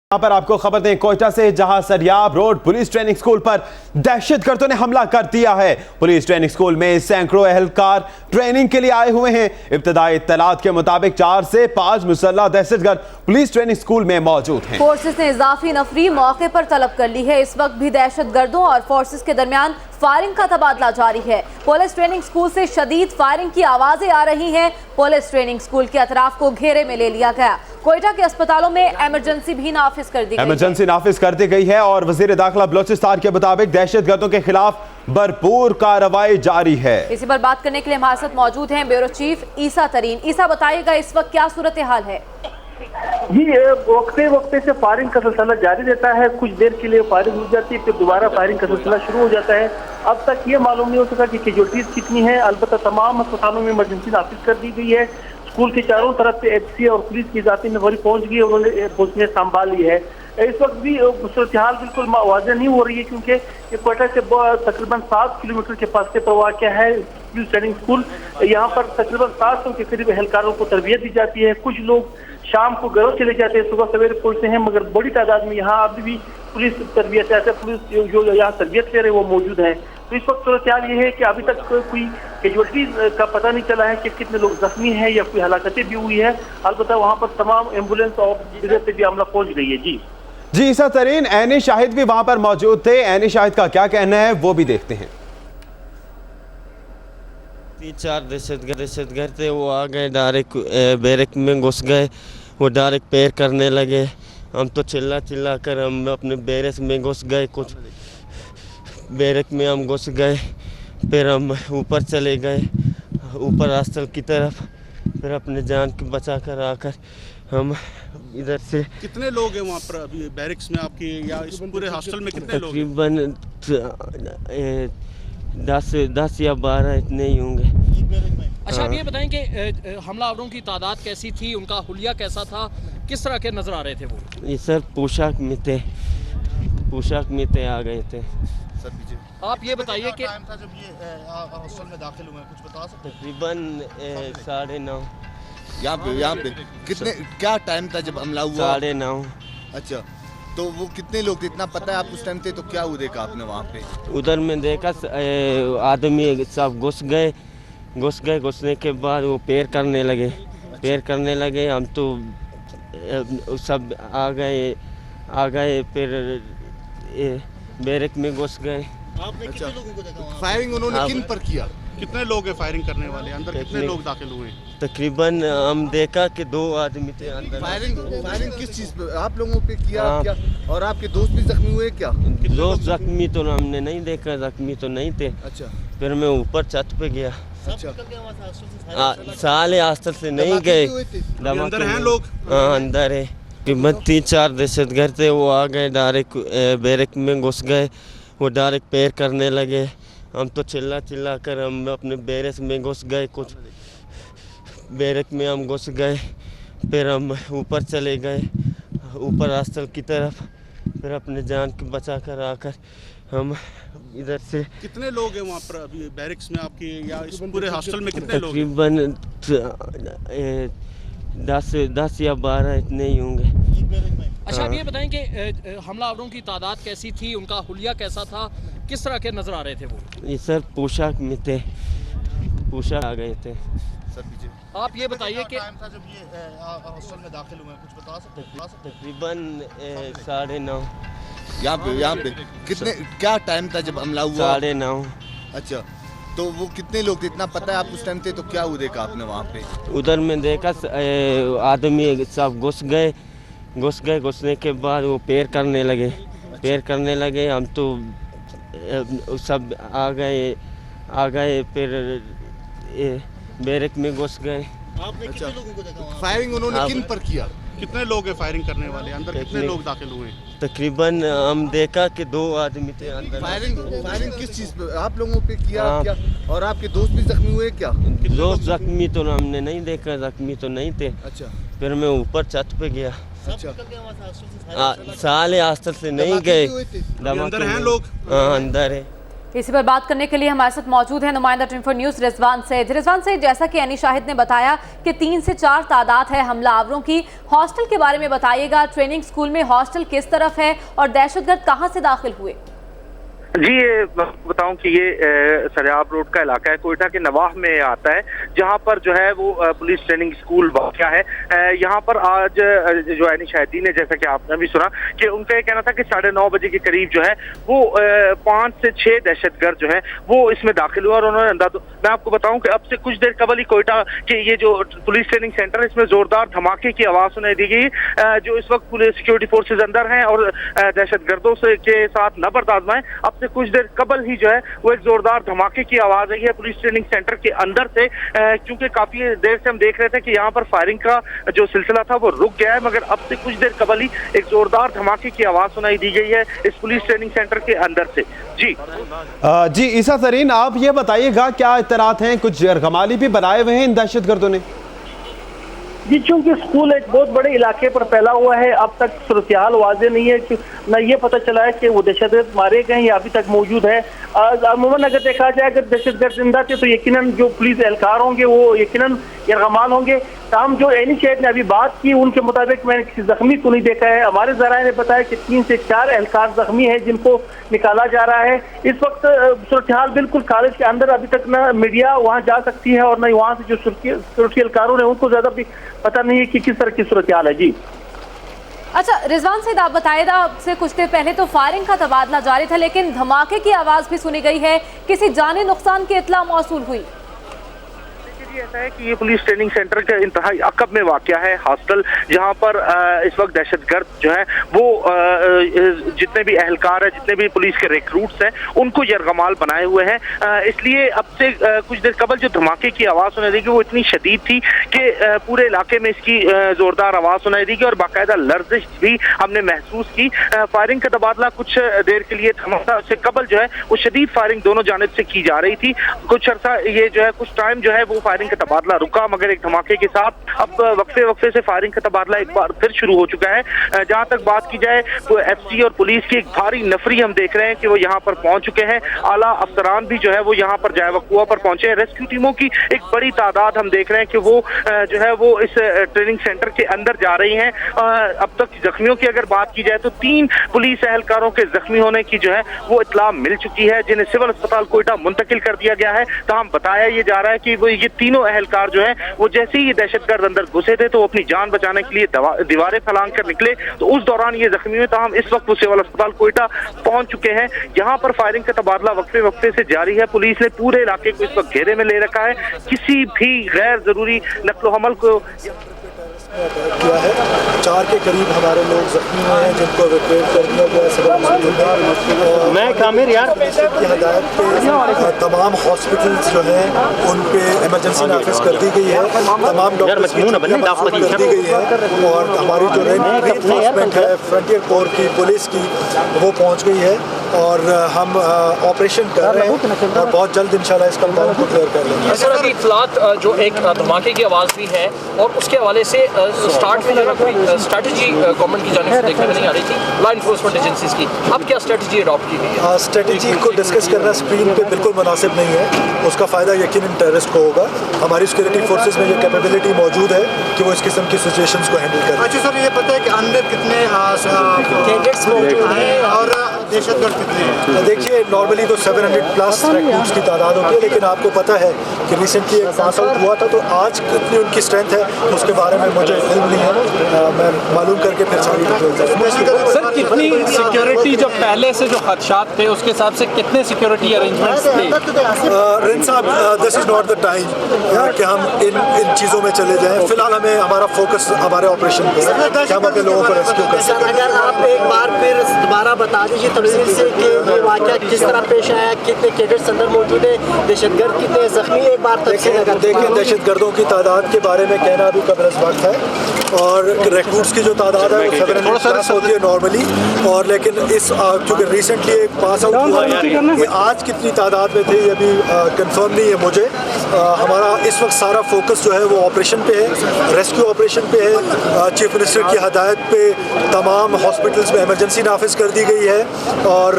यहाँ पर आपको खबर दें कोयटा से, जहां Sariab road police training school पर दहशतगर्दों ने हमला कर दिया है। पुलिस ट्रेनिंग स्कूल में सैकड़ों एहलकार ट्रेनिंग के लिए आए हुए हैं। इब्तदाई इत्तलात के मुताबिक 4 से 5 मुसल्लह दहशतगर्द पुलिस ट्रेनिंग स्कूल में मौजूद हैं। फोर्सेस ने इजाफी नफरी मौके पर तलब कर ली है। इस वक्त भी दहशतगर्दों और फोर्सेस के दरमियान फायरिंग का तबादला जारी है। पुलिस ट्रेनिंग स्कूल से शदीद फायरिंग की आवाजें आ रही हैं। पुलिस ट्रेनिंग स्कूल के अतराफ को घेरे में ले लिया गया। कोयटा के अस्पतालों में इमरजेंसी भी नाफिज कर दी गई। इमरजेंसी नाफिज कर दी गई है और वजीर दाखिला बलोचिस्तान के मुताबिक दहशतगर्दों के खिलाफ भरपूर कार्रवाई जारी है। इसी पर बात करने के लिए हमारे साथ मौजूद हैं ब्यूरो चीफ ईसा तरीन। ईसा, बताइएगा इस वक्त क्या सूरत हाल है? जी, वक्ते वक्ते से फायरिंग का सिलसिला जारी रहता है। कुछ देर के लिए फायरिंग हो जाती है, फिर दोबारा फायरिंग का सिलसिला शुरू हो जाता है। अब तक ये मालूम नहीं हो सका कि कैजुअल्टीज कितनी है। अलबत्ता तमाम अस्पतालों में इमरजेंसी नाफिज कर दी गई है। स्कूल के चारों तरफ से एफसी और पुलिस की जाती नफरी पहुंच गई, उन्होंने उसने संभाल ली है। इस वक्त भी सूरत हाल बिल्कुल वाज़ेह नहीं हो रही है, क्योंकि ये कोयटा से तकरीबन 7 किलोमीटर के फासले पर वाक़या है पुलिस ट्रेनिंग स्कूल। यहाँ पर तकरीबन 700 के करीब एहलकारों को तरबियत दी जाती है। कुछ लोग शाम को घरों चले जाते हैं, सुबह सवेरे पहुंचते हैं, मगर बड़ी तादाद में यहाँ अभी भी पुलिस तरबियत पुलिस जो यहाँ तरबियत ले रहे हैं वो मौजूद है। तो इस वक्त सूरत हाल ये है कि अभी तक कोई कैजुअल्टीज का पता नहीं चला है कि कितने लोग जख्मी हैं या कोई हलाकतें भी हुई है। अलबत्ता वहाँ पर तमाम एम्बुलेंस और जगह पे भी हमला पहुंच गई है। जी ईसा तरीन, ऐनी शाहिद भी वहां पर मौजूद थे। ऐनी शाहिद का क्या कहना है वो भी देखते हैं। 3-4 दहशतगर्द थे, वो आ गए, डायरेक्ट बैरक में घुस गए। वो डायरेक्ट पैर करने लगे। हम तो चिल्ला कर हम अपने बैरक में घुस गए। कुछ बैरक में हम घुस गए, फिर हम ऊपर चले गए, ऊपर हॉस्टल की तरफ। फिर अपने जान को बचा कर आकर हम इधर से। कितने लोग हैं वहाँ पर अभी बैरिक्स में आपकी, या इस पूरे हॉस्टल में कितने लोग? तकरीबन 10 या 12 इतने ही होंगे। अच्छा, अब ये बताएं कि हमलावरों की तादाद कैसी थी, उनका हुलिया कैसा था, किस तरह के नजर आ रहे थे वो? ये सर पोशाक में थे आ गए थे। सर पीछे आप ये बताइए कि टाइम था जब ये हॉस्टल में दाखिल हुए, कुछ बता सकते? तकरीबन 9:30। यहाँ पे कितने क्या टाइम था जब हमला हुआ? 9:30। अच्छा, तो वो कितने लोग थे, इतना पता है आप उस टाइम थे? तो क्या वो देखा आपने वहाँ पे? उधर में देखा आदमी सब घुसने के बाद वो पैर करने लगे। हम तो सब आ गए फिर बैरक में घुस गए। आपने कितने लोगों को देखा? फायरिंग उन्होंने किन पर किया? कितने लोग हैं फायरिंग करने वाले? अंदर कितने लोग दाखिल हुए? तकरीबन हम देखा कि 2 आदमी थे अंदर। फायरिंग किस चीज पे आप लोगों पे किया? क्या और आपके दोस्त भी जख्मी हुए क्या? दोस्त जख्मी तो हमने नहीं देखा, जख्मी तो नहीं थे। अच्छा, फिर मैं ऊपर छत पे गया। अच्छा, साले हॉस्टल से नहीं गए। अंदर हैं लोग? हाँ, अंदर है। तकरीबन 3-4 दहशतगर्द थे, वो आ गए, डायरेक्ट बैरक में घुस गए। वो डायरेक्ट पैर करने लगे। हम तो चिल्ला कर हम अपने बैरक में घुस गए। कुछ बैरक में हम घुस गए, फिर हम ऊपर चले गए, ऊपर हॉस्टल की तरफ। फिर अपने जान को बचा कर आकर हम इधर से। कितने लोग हैं वहाँ पर अभी बैरिक्स में आपकी, या इस पूरे हॉस्टल में कितने लोग? तकरीबन 10 या 12 इतने ही होंगे। अच्छा, अब ये बताएं कि हमलावरों की तादाद कैसी थी, उनका हुलिया कैसा था, किस तरह के नजर आ रहे थे वो? ये सर पोशाक में आ गए थे। सर पीछे आप ये बताइए कि टाइम था जब ये हॉस्टल में दाखिल हुए, कुछ बता सकते? तकरीबन 9:30। यहाँ पे कितने क्या टाइम था जब हमला हुआ? 9:30। अच्छा, तो वो कितने लोग थे, इतना पता है आप उस टाइम थे? तो क्या वो देखा आपने वहाँ पे? उधर में देखा आदमी सब घुसने के बाद वो पैर करने लगे। हम तो सब आ गए फिर बैरक में घुस गए। आपने कितने लोगों को देखा? फायरिंग उन्होंने किन पर किया? कितने लोग हैं फायरिंग करने वाले? अंदर कितने लोग दाखिल हुए? तकरीबन हम देखा कि 2 आदमी थे अंदर। फायरिंग किस चीज पे आप लोगों पे किया? हाँ। क्या और आपके दोस्त भी जख्मी हुए क्या? दोस्त जख्मी तो हमने नहीं देखा, जख्मी तो नहीं थे। अच्छा, फिर मैं ऊपर छत पे गया। अच्छा, साले हॉस्टल से नहीं गए। अंदर हैं लोग? हाँ, अंदर है। इसी पर बात करने के लिए हमारे साथ मौजूद है नुमाइंदा 24 न्यूज़ रिजवान सैयद। रिजवान सैयद, जैसा कि अनी शाहिद ने बताया कि 3 से 4 तादाद है हमलावरों की, हॉस्टल के बारे में बताइएगा, ट्रेनिंग स्कूल में हॉस्टल किस तरफ है और दहशतगर्द कहां से दाखिल हुए? जी, ये बताऊं कि ये सरियाब रोड का इलाका है, कोयटा के नवाह में आता है, जहां पर जो है वो पुलिस ट्रेनिंग स्कूल वाक़या है। यहां पर आज जो एनी शाहिदी ने, जैसा कि आपने भी सुना, कि उनका ये कहना था कि 9:30 बजे के करीब जो है वो 5 से 6 दहशतगर्द जो है वो इसमें दाखिल हुआ। और उन्होंने मैं आपको बताऊं कि अब से कुछ देर कबल ही कोयटा के ये जो पुलिस ट्रेनिंग सेंटर है, इसमें जोरदार धमाके की आवाज़ सुनाई दी गई। जो इस वक्त पुलिस सिक्योरिटी फोर्सेज अंदर हैं और दहशतगर्दों के साथ नबर्द आजमाएं, अब से कुछ देर कबल ही जो है वो एक जोरदार धमाके की आवाज आई है पुलिस ट्रेनिंग सेंटर के अंदर से। क्योंकि काफी देर से हम देख रहे थे कि यहाँ पर फायरिंग का जो सिलसिला था वो रुक गया है, मगर अब से कुछ देर कबल ही एक जोरदार धमाके की आवाज सुनाई दी गई है इस पुलिस ट्रेनिंग सेंटर के अंदर से। जी ईसा सरीन, आप ये बताइएगा क्या इत्तलात हैं, कुछ जरगमाली भी बनाए हुए हैं इन दहशतगर्दों ने? जी, चूंकि स्कूल एक बहुत बड़े इलाके पर फैला हुआ है, अब तक सूरत-ए-हाल वाज़ेह नहीं है कि न ये पता चला है कि वो दहशतगर्द मारे गए या अभी तक मौजूद है। अमूमन अगर देखा जाए, अगर दहशतगर्द जिंदा थे तो यकीनन जो पुलिस एहलकार होंगे वो यकीनन यरगमाल होंगे। ताहम जो एनी शाहिद ने अभी बात की, उनके मुताबिक मैंने किसी जख्मी को नहीं देखा है। हमारे ज़राए ने बताया कि 3 से 4 एहलकार जख्मी है जिनको निकाला जा रहा है। इस वक्त सूरत-ए-हाल बिल्कुल कॉलेज के अंदर अभी तक न मीडिया वहाँ जा सकती है और न वहाँ से जो सुरक्षी एहलकारों ने उनको ज्यादा भी पता नहीं है कि किस तरह की सूरत-ए-हाल है। जी अच्छा रिजवान सैयद, आप बताइए, आपसे कुछ देर पहले तो फायरिंग का तबादला जारी था, लेकिन धमाके की आवाज भी सुनी गई है, किसी जानी नुकसान की इत्तला मौसूल हुई? ऐसा है कि ये पुलिस ट्रेनिंग सेंटर के इंतहाई अकब में वाक़या है हॉस्टल, जहां पर इस वक्त दहशतगर्द जो है वो जितने भी एहलकार है, जितने भी पुलिस के रिक्रूट्स हैं, उनको यरगमाल बनाए हुए हैं। इसलिए अब से कुछ देर कबल जो धमाके की आवाज़ सुनाई देगी वो इतनी शदीद थी कि पूरे इलाके में इसकी जोरदार आवाज़ सुनाई देगी और बाकायदा लर्जिश भी हमने महसूस की। फायरिंग का तबादला कुछ देर के लिए थमा था, उससे कबल जो है वो शदीद फायरिंग दोनों जानिब से की जा रही थी। कुछ अर्सा ये जो है कुछ टाइम जो है वो फायरिंग का तबादला रुका, मगर एक धमाके के साथ अब वक्फे से फायरिंग का तबादला एक बार फिर शुरू हो चुका है। जहां तक बात की जाए तो एफसी और पुलिस की एक भारी नफरी हम देख रहे हैं कि वो यहाँ पर पहुंच चुके हैं। आला अफसरान भी जो है वो यहाँ पर जाए वकुआ पर पहुंचे हैं। रेस्क्यू टीमों की एक बड़ी तादाद हम देख रहे हैं कि वो जो है वो इस ट्रेनिंग सेंटर के अंदर जा रही हैं। अब तक जख्मियों की अगर बात की जाए तो 3 पुलिस एहलकारों के जख्मी होने की जो है वो इत्तला मिल चुकी है, जिन्हें सिविल अस्पताल कोयटा मुंतकिल कर दिया गया है। ताहम बताया ये जा रहा है कि वो ये तीनों एहलकार जो है वो जैसे ही ये दहशतगर्द अंदर घुसे थे तो अपनी जान बचाने के लिए दीवारें फैलांग कर निकले, तो उस दौरान ये जख्मी हुए। ताहम इस वक्त वो सिविल अस्पताल कोयटा पहुंच चुके हैं। यहाँ पर फायरिंग का तबादला वक्फे से जारी है। पुलिस ने पूरे इलाके को इस वक्त घेरे में ले रखा है, किसी भी गैर जरूरी नक्लो हमल को किया है। 4 के करीब हमारे लोग जख्मी हुए हैं जिनको एवैक्यूएट कर दिया गया है। मैं कामिर यार की हदायत पे तमाम हॉस्पिटल्स जो हैं उन पे इमरजेंसी नाफिज कर दी गई है, तमाम डॉक्टर्स की कर दी गई है और हमारी जो रेंफोर्समेंट है फ्रंटियर कोर की, पुलिस की, वो पहुंच गई है और हम ऑपरेशन कर रहे हैं और बहुत जल्द इंशाल्लाह इस कंपाउंड को क्लियर कर लेंगे। सर अभी इत्तलात जो एक धमाके की आवाज़ भी है और उसके हवाले से स्टार्ट में जो है कोई स्ट्रेटजी गवर्नमेंट की जानिब से देखने में नहीं आ रही थी लॉ इन्फोर्समेंट एजेंसीज की, अब क्या स्ट्रेटजी अडॉप्ट की गई है? स्ट्रेटजी को डिस्कस करना स्क्रीन पे बिल्कुल मुनासिब नहीं है, उसका फ़ायदा यकीनन टेररिस्ट को होगा। हमारी सिक्योरिटी फोर्सेज में ये कैपेबिलिटी मौजूद है कि वो इस किस्म की सिचुएशंस को हैंडल करें। अच्छा सर, ये पता है कि अंदर कितने कैडेट्स मौजूद हैं और दहशतगर्द कितने हैं? देखिए, नॉर्मली तो 700+ रिक्रूट्स की तादाद होती है, लेकिन आपको पता है कि रिसेंटली एक पास आउट हुआ था, तो आज कितनी उनकी स्ट्रेंथ है उसके बारे में मुझे इल्म नहीं है। मैं मालूम करके फिर सारी डिटेल्स। सर कितनी सिक्योरिटी, जो पहले से जो खदशात थे उसके हिसाब से कितने सिक्योरिटी अरेंजमेंट्स थे? रिन साहब, this is not the time कि हम इन चीज़ों में चले जाएं। फिलहाल हमें हमारा फोकस हमारे ऑपरेशन पे है कि हम अपने लोगों को रेस्क्यू कर सकें। अगर आप एक बार फिर दोबारा बता दीजिए तफसील से कि ये वाक़या किस तरह पेश आया, कितने कैडेट्स अंदर मौजूद है, दहशतगर्द कितने जख्मी, एक बार तफसील। देखिए, दहशतगर्दों की तादाद के बारे में कहना अभी कम वक्त है। और रिक्रूट्स की जो तादाद है वो 700 होती है नॉर्मली, और लेकिन इस चूँकि रिसेंटली एक पास आउट हुआ है, ये आज कितनी तादाद में थे ये अभी कंफर्म नहीं है मुझे। हमारा इस वक्त सारा फोकस जो है वो ऑपरेशन पे है, रेस्क्यू ऑपरेशन पे है। चीफ मिनिस्टर की हदायत पे तमाम हॉस्पिटल्स में इमरजेंसी नाफिज कर दी गई है, और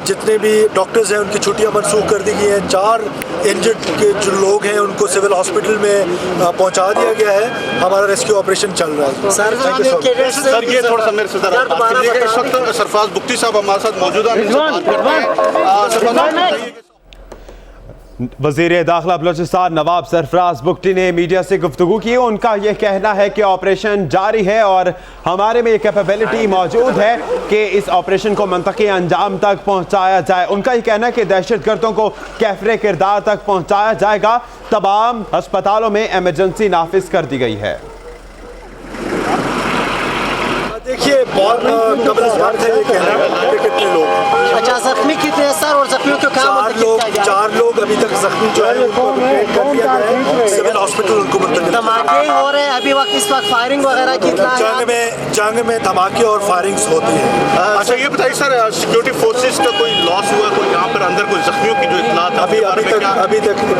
जितने भी डॉक्टर्स हैं उनकी छुट्टियां मनसूख कर दी गई हैं। 4 इंजर्ड के जो लोग हैं उनको सिविल हॉस्पिटल में पहुंचा दिया गया है। हमारा रेस्क्यू ऑपरेशन चल रहा है। सर ये थोड़ा सा मेरे से जरा बात कीजिएगा। इस वक्त सरफराज बुख्ती साहब हमारे साथ मौजूद हैं। वज़ीर दाखिला बलोचिस्तान नवाब सरफराज बुख्ती ने मीडिया से गुफ्तगू की। उनका यह कहना है कि ऑपरेशन जारी है और हमारे में कैपेबिलिटी मौजूद है कि इस ऑपरेशन को मंतकी अंजाम तक पहुंचाया जाए। उनका यह कहना है कि दहशतगर्दों को कैफरे किरदार तक पहुंचाया जाएगा। तमाम अस्पतालों में इमरजेंसी नाफिज कर दी गई है। देखिए बहुत कबल बात है ये कहना कि कितने लोग, अच्छा जख्मी कितने सर, और जख्मियों को कहाँ 4 लोग अभी तक जख्मी जो है उनको एडमिट कर दिया गया है, सिविल हॉस्पिटल उनको मुंतकिल। धमाके हो रहे हैं अभी इस वक्त फायरिंग वगैरह की जंग में धमाके और फायरिंग्स होती है। अच्छा ये बताइए सर, सिक्योरिटी फोर्सेस का कोई लॉस हुआ, कोई यहाँ पर अंदर कोई जख्मियों की जो इत्तला था? अभी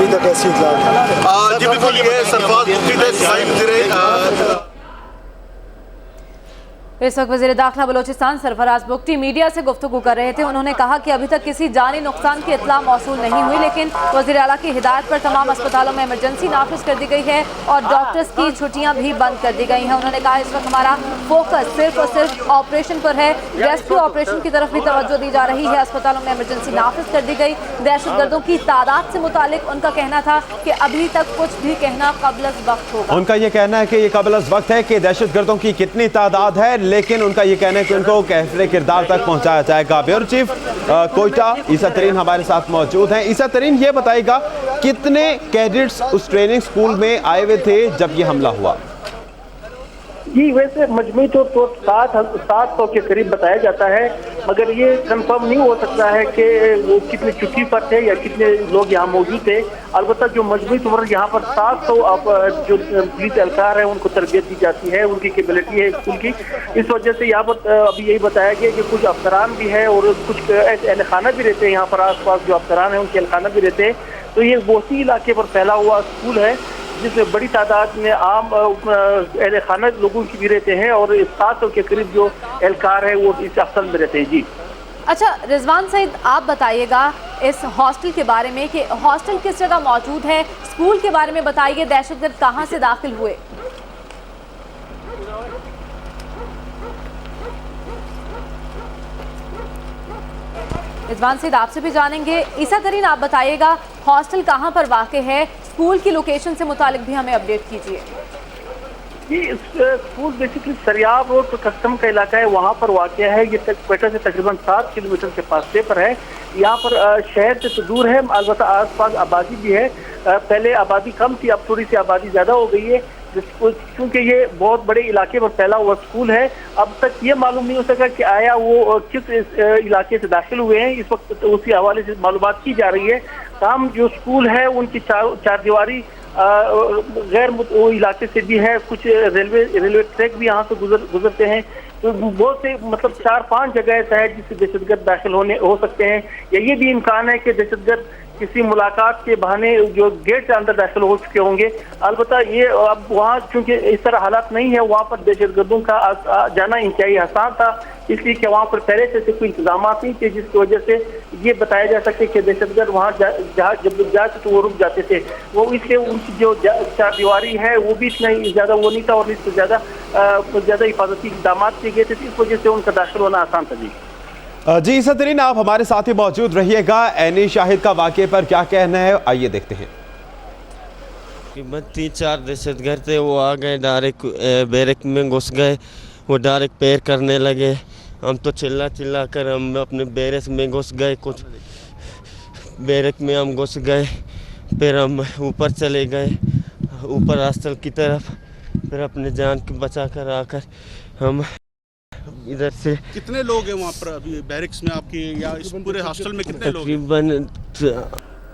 तक ऐसी इत्तला जी बिल्कुल, ये सरफराज बुख्ती थे। इस वक्त वज़ीर दाखिला बलोचिस्तान सरफराज बुख्ती मीडिया से गुफ्तगू कर रहे थे। उन्होंने कहा कि अभी तक किसी जानी नुकसान की इत्तला मौसूल नहीं हुई, लेकिन वज़ीर आला की हिदायत पर तमाम अस्पतालों में इमरजेंसी नाफिज कर दी गई है और डॉक्टर्स की छुट्टियां भी बंद कर दी गई हैं। उन्होंने कहा इस वक्त हमारा फोकस सिर्फ और सिर्फ ऑपरेशन पर है। रेस्क्यू ऑपरेशन की तरफ भी तवज्जो दी जा रही है। अस्पतालों में इमरजेंसी नाफिज कर दी गई। दहशतगर्दों की तादाद से मुतालिक उनका कहना था कि अभी तक कुछ भी कहना क़ब्ल वक्त होगा। उनका यह कहना है कि ये क़ब्ल वक्त है कि दहशतगर्दों की कितनी तादाद है, लेकिन उनका यह कहना है कि उनको कैफरे किरदार तक पहुंचाया जाएगा। ब्यूरो चीफ कोयटा ईसा तरीन हमारे साथ मौजूद हैं। ईसा तरीन ये बताएगा कितने कैडेट्स उस ट्रेनिंग स्कूल में आए हुए थे जब ये हमला हुआ? जी वैसे मजमूई तो 700 के करीब बताया जाता है, मगर ये कंफर्म नहीं हो सकता है कि वो कितने छुट्टी पर थे या कितने लोग यहाँ मौजूद थे। अलबत्ता जो मजमूई तौर पर यहाँ पर 700 जो पुलिस एहलकार है उनको तरबियत दी जाती है, उनकी कैपेबिलिटी है स्कूल की। इस वजह से यहाँ पर अभी यही बताया गया कि कुछ अफसरान भी है और कुछ ऐसे अहल खाना भी रहते हैं यहाँ पर। आस पास जो अफसरान है उनके अहल खाना भी रहते हैं। तो ये वसी इलाके पर फैला हुआ स्कूल है जिसमें बड़ी तादाद में आम अहल खाना लोगों की भी रहते हैं और 700 के करीब जो एहलकार है वो इस अफसल में रहते हैं। जी अच्छा रिजवान सईद, आप बताइएगा इस हॉस्टल के बारे में कि हॉस्टल किस जगह मौजूद है, स्कूल के बारे में बताइए, दहशतगर्द कहां से दाखिल हुए? रिजवान सईद आपसे भी जानेंगे। ईसा तरीन आप बताइएगा हॉस्टल कहां पर वाक़ है, स्कूल की लोकेशन से मुतालिक भी हमें अपडेट कीजिए। ये स्कूल बेसिकली सरियाब रोड तो कस्टम का इलाका है, वहाँ पर वाक़या है। ये क्वेटा से तकरीबन 7 किलोमीटर के फासले पर है। यहाँ पर शहर से तो दूर है, अलबत्ता आसपास आबादी भी है। पहले आबादी कम थी, अब थोड़ी सी आबादी ज़्यादा हो गई है क्योंकि ये बहुत बड़े इलाके पर फैला हुआ स्कूल है। अब तक ये मालूम नहीं हो सका कि आया वो किस इलाके से दाखिल हुए हैं। इस वक्त तो उसी हवाले से मालूमात की जा रही है। काम जो स्कूल है उनकी चार दीवारी गैर वो इलाके से भी है, कुछ रेलवे ट्रैक भी यहाँ से गुजरते हैं। तो बहुत से मतलब 4-5 जगह ऐसा है जिससे दहशतगर्द दाखिल हो सकते हैं, या ये भी इम्कान है कि दहशतगर्द किसी मुलाकात के बहाने जो गेट से अंदर दाखिल हो चुके होंगे। अलबत्ता ये अब वहाँ चूंकि इस तरह हालात नहीं है, वहाँ पर दहशतगर्दों का जाना इंतहाई आसान था, इसलिए कि वहाँ पर पहले से कोई इंतजाम नहीं थे, जिसकी वजह से ये बताया जा सके कि दहशतगर्द वहाँ जब जाते तो वो रुक जाते थे। वो इसलिए उनकी जो चार दीवारी है वो भी इतना ज़्यादा वो नहीं था और इससे ज़्यादा हिफाजती इक़दाम किए गए थे, इस वजह से उनका दाखिल होना आसान था। जी ईसा तरीन आप हमारे साथ ही मौजूद रहिएगा। ऐनी शाहिद का वाक़े पर क्या कहना है, आइए देखते हैं। 3-4 दहशतगर्द थे, वो आ गए डायरेक्ट बैरक में घुस गए, वो डायरेक्ट पैर करने लगे। हम तो चिल्ला कर हम अपने बैरक में घुस गए, कुछ बैरक में हम घुस गए, फिर हम ऊपर चले गए, ऊपर हॉस्टल की तरफ, फिर अपने जान को बचा कर आकर हम इधर से। कितने लोग हैं वहाँ पर अभी बैरिक्स में आपकी, या इस पूरे हॉस्टल में कितने लोग? तकरीबन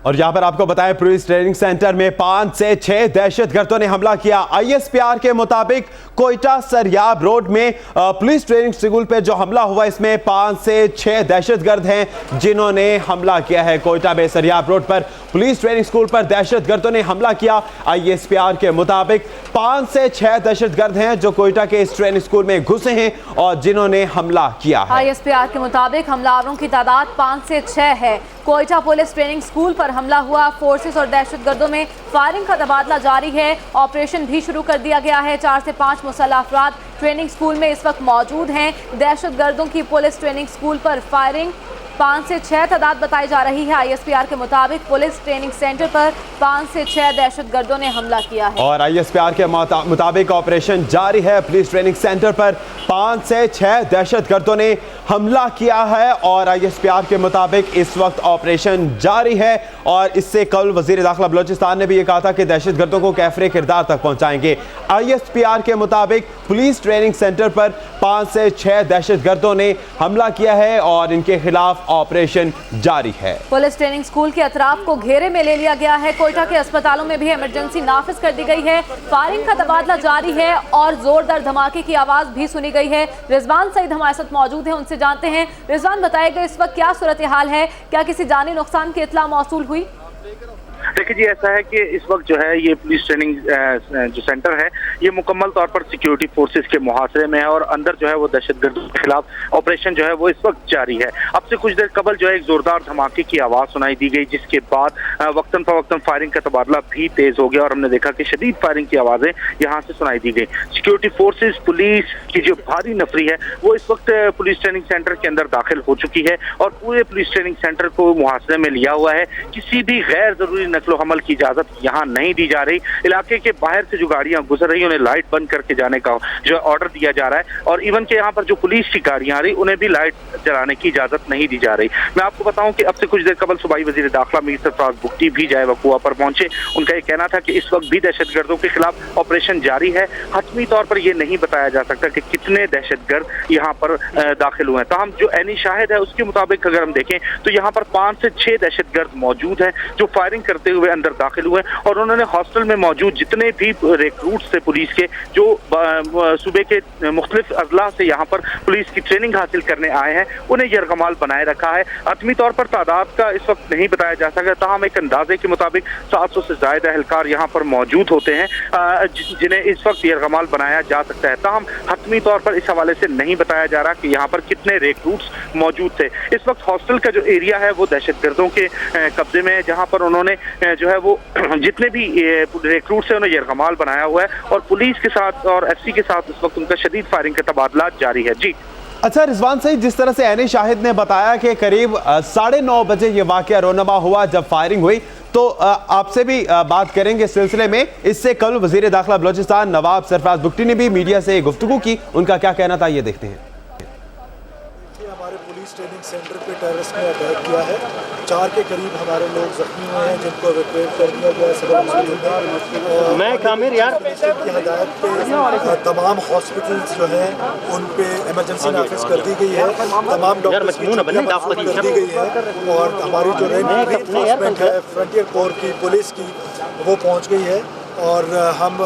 और यहाँ पर आपको बताएं, पुलिस ट्रेनिंग सेंटर में 5 से 6 दहशतगर्दों ने हमला किया। आईएसपीआर के मुताबिक कोयटा सरयाब रोड में पुलिस ट्रेनिंग स्कूल पे जो हमला हुआ, इसमें 5 से 6 दहशतगर्द हैं जिन्होंने हमला किया है। कोयटा में सरयाब रोड पर पुलिस ट्रेनिंग स्कूल पर दहशतगर्दों ने हमला किया। आईएसपीआर के मुताबिक 5 से 6 दहशतगर्द हैं जो कोयटा के इस ट्रेनिंग स्कूल में घुसे हैं और जिन्होंने हमला किया है। आईएसपीआर के मुताबिक हमलावरों की तादाद 5 से 6 है। कोयटा पुलिस ट्रेनिंग स्कूल पर हमला हुआ। फोर्सेस और दहशतगर्दों में फायरिंग का तबादला जारी है। ऑपरेशन भी शुरू कर दिया गया है। 4 से 5 मुसल्लह अफराद ट्रेनिंग स्कूल में इस वक्त मौजूद हैं। दहशतगर्दों की पुलिस ट्रेनिंग स्कूल पर फायरिंग 5 से 6 तादाद बताई जा रही है। आईएसपीआर के मुताबिक पुलिस ट्रेनिंग सेंटर पर 5 से 6 दहशतगर्दों ने हमला किया है और आईएसपीआर के मुताबिक ऑपरेशन जारी है। पुलिस ट्रेनिंग सेंटर पर 5 से 6 दहशतगर्दों ने हमला किया है और आईएसपीआर के मुताबिक इस वक्त ऑपरेशन जारी है। और इससे कल वजीर दाखिला बलोचिस्तान ने भी ये कहा था कि दहशतगर्दों को कैफरे किरदार तक पहुंचाएंगे। आईएसपीआर के मुताबिक पुलिस ट्रेनिंग सेंटर पर 5 से 6 दहशतगर्दों ने हमला किया है और इनके खिलाफ ऑपरेशन जारी है। पुलिस ट्रेनिंग स्कूल के अतराफ को घेरे में ले लिया गया है। कोयटा के अस्पतालों में भी इमरजेंसी नाफिज कर दी गई है। फायरिंग का तबादला जारी है और जोरदार धमाके की आवाज भी सुनी गई है। रिजवान सईद हमारे साथ मौजूद हैं, उनसे जानते हैं। रिजवान, बताएगा इस वक्त क्या सूरत हाल है, क्या किसी जानी नुकसान की इत्तला मौसूल हुई? देखिए जी, ऐसा है कि इस वक्त जो है ये पुलिस ट्रेनिंग जो सेंटर है ये मुकम्मल तौर पर सिक्योरिटी फोर्सेस के मुहासरे में है और अंदर जो है वो दहशतगर्दों के खिलाफ ऑपरेशन जो है वो इस वक्त जारी है। अब से कुछ देर कबल जो है एक जोरदार धमाके की आवाज सुनाई दी गई, जिसके बाद वक्तन फवक्तन फायरिंग का तबादला भी तेज हो गया और हमने देखा कि शदीद फायरिंग की आवाजें यहाँ से सुनाई दी गई। सिक्योरिटी फोर्सेस, पुलिस की जो भारी नफरी है वो इस वक्त पुलिस ट्रेनिंग सेंटर के अंदर दाखिल हो चुकी है और पूरे पुलिस ट्रेनिंग सेंटर को मुहासरे में लिया हुआ है। किसी भी गैर जरूरी नकलो हमल की इजाजत यहाँ नहीं दी जा रही। इलाके के बाहर से जो गाड़ियां गुजर रही उन्हें लाइट बंद करके जाने का जो ऑर्डर दिया जा रहा है और इवन के यहाँ पर जो पुलिस की गाड़ियां आ रही उन्हें भी लाइट जलाने की इजाजत नहीं दी जा रही। मैं आपको बताऊं कि अब से कुछ देर कबल सूबाई वजीर दाखिला मीर सरफराज बुगटी भी जाए वकुआ पर पहुंचे। उनका ये कहना था कि इस वक्त भी दहशतगर्दों के खिलाफ ऑपरेशन जारी है। हतमी तौर पर यह नहीं बताया जा सकता कि कितने दहशतगर्द यहाँ पर दाखिल हुए हैं। ताहम जो ऐनी शाहिद है उसके मुताबिक अगर हम देखें तो यहाँ पर 5 से 6 दहशतगर्द मौजूद हैं जो फायरिंग करते हुए अंदर दाखिल हुए और उन्होंने हॉस्टल में मौजूद जितने भी रिक्रूट्स थे पुलिस के जो सूबे के मुख्तलिफ अजला से यहाँ पर पुलिस की ट्रेनिंग हासिल करने आए हैं उन्हें यरगमाल बनाए रखा है। आतमी तौर पर तादाद का इस वक्त नहीं बताया जा सकता, ताहम एक अंदाजे के मुताबिक 700 से ज्यादा एहलकार यहाँ पर मौजूद होते हैं जिन्हें इस वक्त यरगमाल बनाया जा सकता है। ताहम हतमी तौर पर इस हवाले से नहीं बताया जा रहा कि यहाँ पर कितने रिक्रूट्स मौजूद थे। इस वक्त हॉस्टल का जो एरिया है वो दहशतगर्दों के कब्जे में है, जहाँ पर उन्होंने जो है वो जितने भी रिक्रूट्स हैं उन्हें यरगमाल बनाया हुआ है और पुलिस के साथ और एससी के साथ इस वक्त उनका शदीद फायरिंग का तबादला जारी है। जी अच्छा रिजवान सईद, जिस तरह से ऐनी शाहिद ने बताया कि करीब 9:30 बजे ये वाकया रोनमा हुआ जब फायरिंग हुई, तो आपसे भी बात करेंगे इस सिलसिले में। इससे कल वजीर दाखिला बलोचिस्तान नवाब सरफराज बुगटी ने भी मीडिया से गुफ्तगू की, उनका क्या कहना था ये देखते हैं। हमारे पुलिस ट्रेनिंग सेंटर पे टेररिस्ट ने अटैक किया है। 4 के करीब हमारे लोग जख्मी हुए हैं जिनको इवैक्यूएट कर दिया गया है। मैं कामिर यार की हदायत पे तमाम हॉस्पिटल्स जो हैं उन पे इमरजेंसी नाफिज कर दी गई है। तमाम डॉक्टर्स की कर दी गई है और हमारी जो रेंजमेंट है फ्रंटियर कोर की पुलिस की वो पहुँच गई है और हम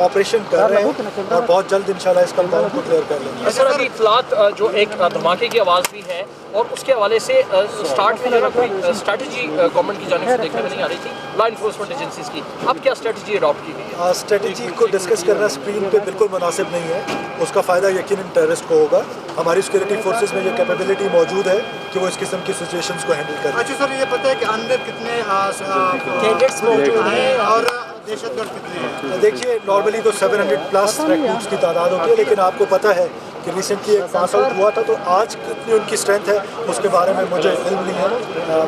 ऑपरेशन कर रहे हैं और बहुत जल्द इंशाल्लाह इस कंपाउंड को क्लियर कर लेंगे। सर, अभी इत्तलात जो एक धमाके की आवाज़ भी है और उसके हवाले से स्टार्ट में जो है कोई स्ट्रेटजी गवर्नमेंट की जानिब से देखने में नहीं आ रही थी लॉ इन्फोर्समेंट एजेंसीज की। अब क्या स्ट्रेटजी अडॉप्ट की गई है? स्ट्रेटजी को डिस्कस करना स्क्रीन पे बिल्कुल मुनासिब नहीं है। उसका फ़ायदा यकीनन टेररिस्ट को होगा। हमारी सिक्योरिटी फोर्सेस में ये कैपेबिलिटी मौजूद है कि वो इस किस्म की सिचुएशंस को हैंडल करें। अच्छा सर, ये पता है कि अंदर कितने कैडेट्स मौजूद हैं और दहशतगर्द कितने हैं? देखिए, नॉर्मली तो 700+ रिक्रूट्स की तादाद होती है, लेकिन आपको पता है कि रिसेंटली एक पास आउट हुआ था, तो आज कितनी उनकी स्ट्रेंथ है उसके बारे में मुझे इल्म नहीं है।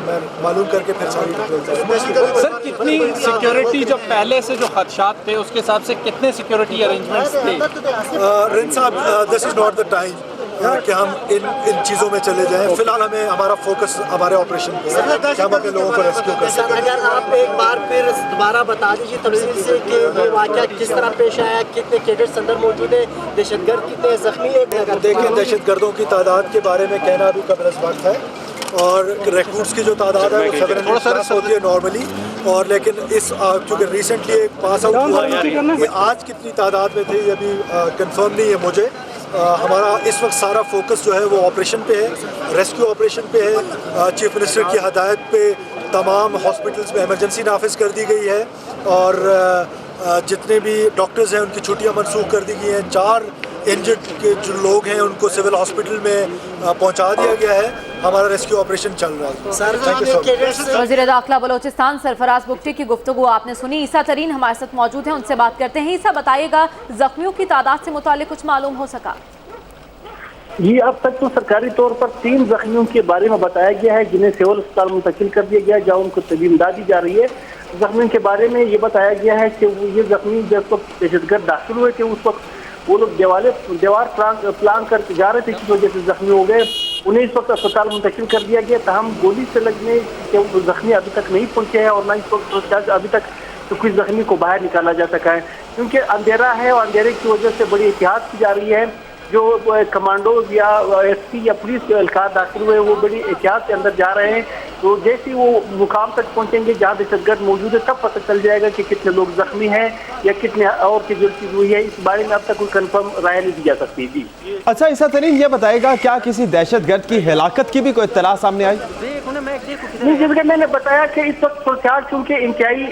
मैं मालूम करके फिर सारी डिटेल्स। सर, कितनी सिक्योरिटी जो पहले से जो खदशात थे उसके हिसाब से कितने सिक्योरिटी अरेंजमेंट्स थे? रिन साहब, this is not the time कि हम इन चीज़ों में चले जाएं। फिलहाल हमें हमारा फोकस हमारे ऑपरेशन पे है कि हम अपने लोगों को रेस्क्यू कर सकें। अगर आप एक बार फिर दोबारा बता दीजिए तफसील से कि ये वाक़या किस तरह पेश आया, कितने कैडेट्स अंदर मौजूद है, दहशतगर्द कितने जख्मी है? देखिए, दहशतगर्दों की तादाद के बारे में कहना अभी कबल वक्त है और रिक्रूट्स की जो तादाद है वो 700+ होती है नॉर्मली, और लेकिन इस चूँकि रिसेंटली एक पास आउट हुआ है, ये आज कितनी तादाद में थे ये अभी कंफर्म नहीं है मुझे। हमारा इस वक्त सारा फोकस जो है वो ऑपरेशन पे है, रेस्क्यू ऑपरेशन पे है। चीफ मिनिस्टर की हदायत पे तमाम हॉस्पिटल्स में इमरजेंसी नाफिज कर दी गई है, और जितने भी डॉक्टर्स हैं उनकी छुट्टियां मनसूख कर दी गई हैं। 4 इंजर्ड के जो लोग हैं उनको सिविल हॉस्पिटल में पहुंचा दिया गया है। हमारा रेस्क्यू ऑपरेशन चल रहा है। वज़ीर दाखिला बलोचिस्तान सरफराज बुगटी की गुफ्तगू आपने सुनी। ईसा तरीन हमारे साथ मौजूद हैं, उनसे बात करते हैं। ईसा, बताइएगा, जख्मियों की तादाद से मुताल्लिक कुछ मालूम हो सका? जी, अब तक तो सरकारी तौर पर 3 जख्मियों के बारे में बताया गया है, जिन्हें सिविल अस्पताल मुंतकिल कर दिया गया है, जहाँ उनको तबीब इमदाद दी जा रही है। जख्मियों के बारे में ये बताया गया है कि ये जख्मी जब वक्त दहशतगर्द दाखिल हुए थे उस वक्त वो लोग दीवार प्लान कर जा रहे थे, जिस वजह से जख्मी हो गए। उन्हें इस वक्त अस्पताल मुंतकिल कर दिया गया। तहम गोली से लगने के जख्मी अभी तक नहीं पहुंचे हैं, और न इस वक्त अभी तक तो कुछ जख्मी को बाहर निकाला जा सका है, क्योंकि अंधेरा है और अंधेरे की वजह से बड़ी एहतियात की जा रही है। जो कमांडोज या एसपी या पुलिस के एहलकार दाखिल हुए वो बड़ी एहतियात के अंदर जा रहे हैं। तो जैसे वो मुकाम तक पहुंचेंगे जहां दहशतगर्द मौजूद है, तब पता चल जाएगा कि कितने लोग जख्मी हैं या कितने और की गिरफ्तारी हुई है। इस बारे में अब तक कोई कंफर्म राय नहीं दी जा सकती। जी अच्छा ईसा तरीन, ये बताएगा क्या किसी दहशतगर्द की हिलाकत की भी कोई इत्तला सामने आई? नहीं, जैसे मैंने बताया कि इस वक्त सुरक्षा चूंकि इंतहाई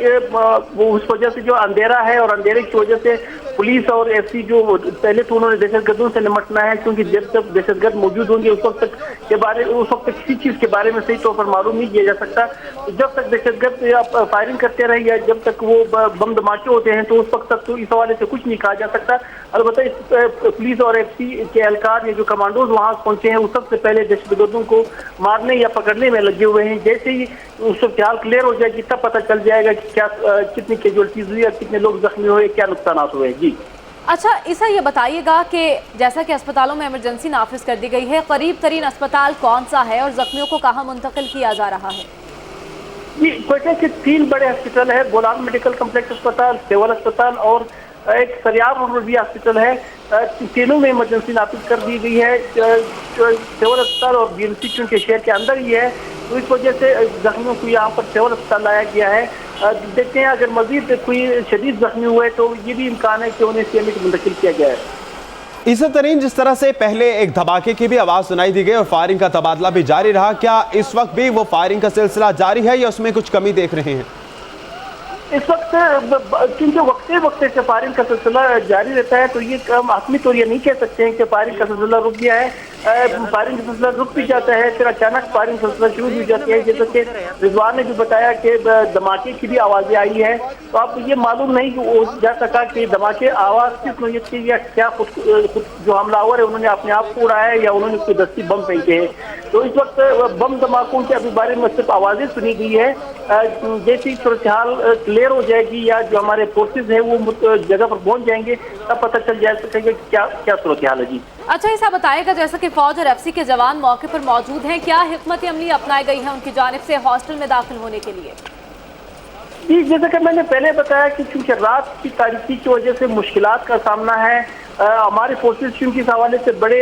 वो उस वजह से जो अंधेरा है, और अंधेरे की वजह से पुलिस और एसपी जो पहले तो उन्होंने दहशतगर्दों से निपटना है, क्योंकि जब तक दहशतगर्द मौजूद होंगे उस वक्त किसी चीज के बारे में सही तौर पर मालूम नहीं किया जा सकता। जब तक दहशतगर्द फायरिंग करते रहे या जब तक वो बम धमाके होते हैं तो उस वक्त तक तो इस हवाले से कुछ नहीं कहा जा सकता। अलबत्ता पुलिस और एफसी के एहलकार या जो कमांडोज वहां पहुंचे हैं वो सबसे पहले दहशतगर्दों को मारने या पकड़ने में लगे हुए हैं। जैसे ही उससे ख्याल क्लियर हो जाएगी तब पता चल जाएगा कि क्या कितनी कैजुअल्टीज हुई और कितने लोग जख्मी हुए, क्या नुकसान हुए। जी अच्छा ईसा, ये बताइएगा कि जैसा कि अस्पतालों में इमरजेंसी नाफिज कर दी गई है, करीब तरीन अस्पताल कौन सा है और जख्मियों को कहाँ मुंतकिल किया जा रहा है? जी, क्वेटा के 3 बड़े हॉस्पिटल है, बोलान मेडिकल कम्प्लेक्स अस्पताल, सिविल अस्पताल और एक सरियार रूरल हॉस्पिटल है। तीनों में इमरजेंसी नाफिज कर दी गई है। सिविल अस्पताल और बीएमसी चूंकि शहर के अंदर ही है, तो इस वजह से जख्मियों को यहाँ पर सिविल अस्पताल लाया गया है। देखते हैं अगर मजीद कोई शदीद जख्मी हुए तो ये भी इम्कान है कि उन्हें सीएमए को मुंतकिल किया गया है। ईसा तरीन, जिस तरह से पहले एक धमाके की भी आवाज सुनाई दी गई और फायरिंग का तबादला भी जारी रहा, क्या इस वक्त भी वो फायरिंग का सिलसिला जारी है या उसमें कुछ कमी देख रहे हैं? इस वक्त क्योंकि वक्ते से फायरिंग का सिलसिला जारी रहता है, तो ये आसमी तौर ये नहीं कह सकते हैं कि फायरिंग का सिलसिला रुक गया है। फायरिंग का सिलसिला रुक भी जाता है, फिर अचानक फायरिंग का सिलसिला शुरू हो जाती है। जैसे कि रिजवान ने भी बताया कि धमाके की भी आवाज़ें आई है, तो आप ये मालूम नहीं हो जा सका कि धमाके आवाज़ किस नोयत की या क्या खुद जो हमलावर है उन्होंने अपने आप को उड़ाया है या उन्होंने कोई दस्ती बम फेंके हैं। तो इस वक्त बम धमाकों के अभी बारे में सिर्फ आवाज़ें सुनी गई है। जैसी सूरत हाल क्लियर हो जाएगी या जो हमारे फोर्सेज है वो जगह पर पहुंच जाएंगे, तब पता चल जा सकेगा कि क्या सूरत हाल है। जी अच्छा, ऐसा बताएगा, जैसा कि फौज और एफसी के जवान मौके पर मौजूद हैं, क्या हिकमत अमली अपनाई गई है उनकी जानिब से हॉस्टल में दाखिल होने के लिए? जी, जैसा कि मैंने पहले बताया कि चूंकि रात की तारीकी की वजह से मुश्किलात का सामना है, हमारे फोर्सेज चूंकि इस हवाले से बड़े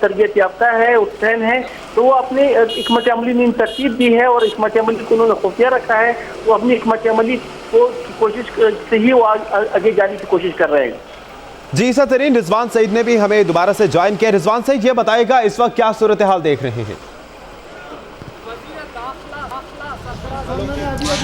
तरबियत याफ्ता है, उत्साह है, तो वो अपने हिकमत अमली में तरतीब दी है और हिकमत अमली को उन्होंने खुफिया रखा है। वो अपनी हिकमत अमली को कोशिश से ही वो आगे जाने की कोशिश कर रहे हैं। जी ईसा तरीन, रिजवान सईद ने भी हमें दोबारा से ज्वाइन किया। रिजवान सईद, ये बताएगा इस वक्त क्या सूरत हाल देख रहे हैं?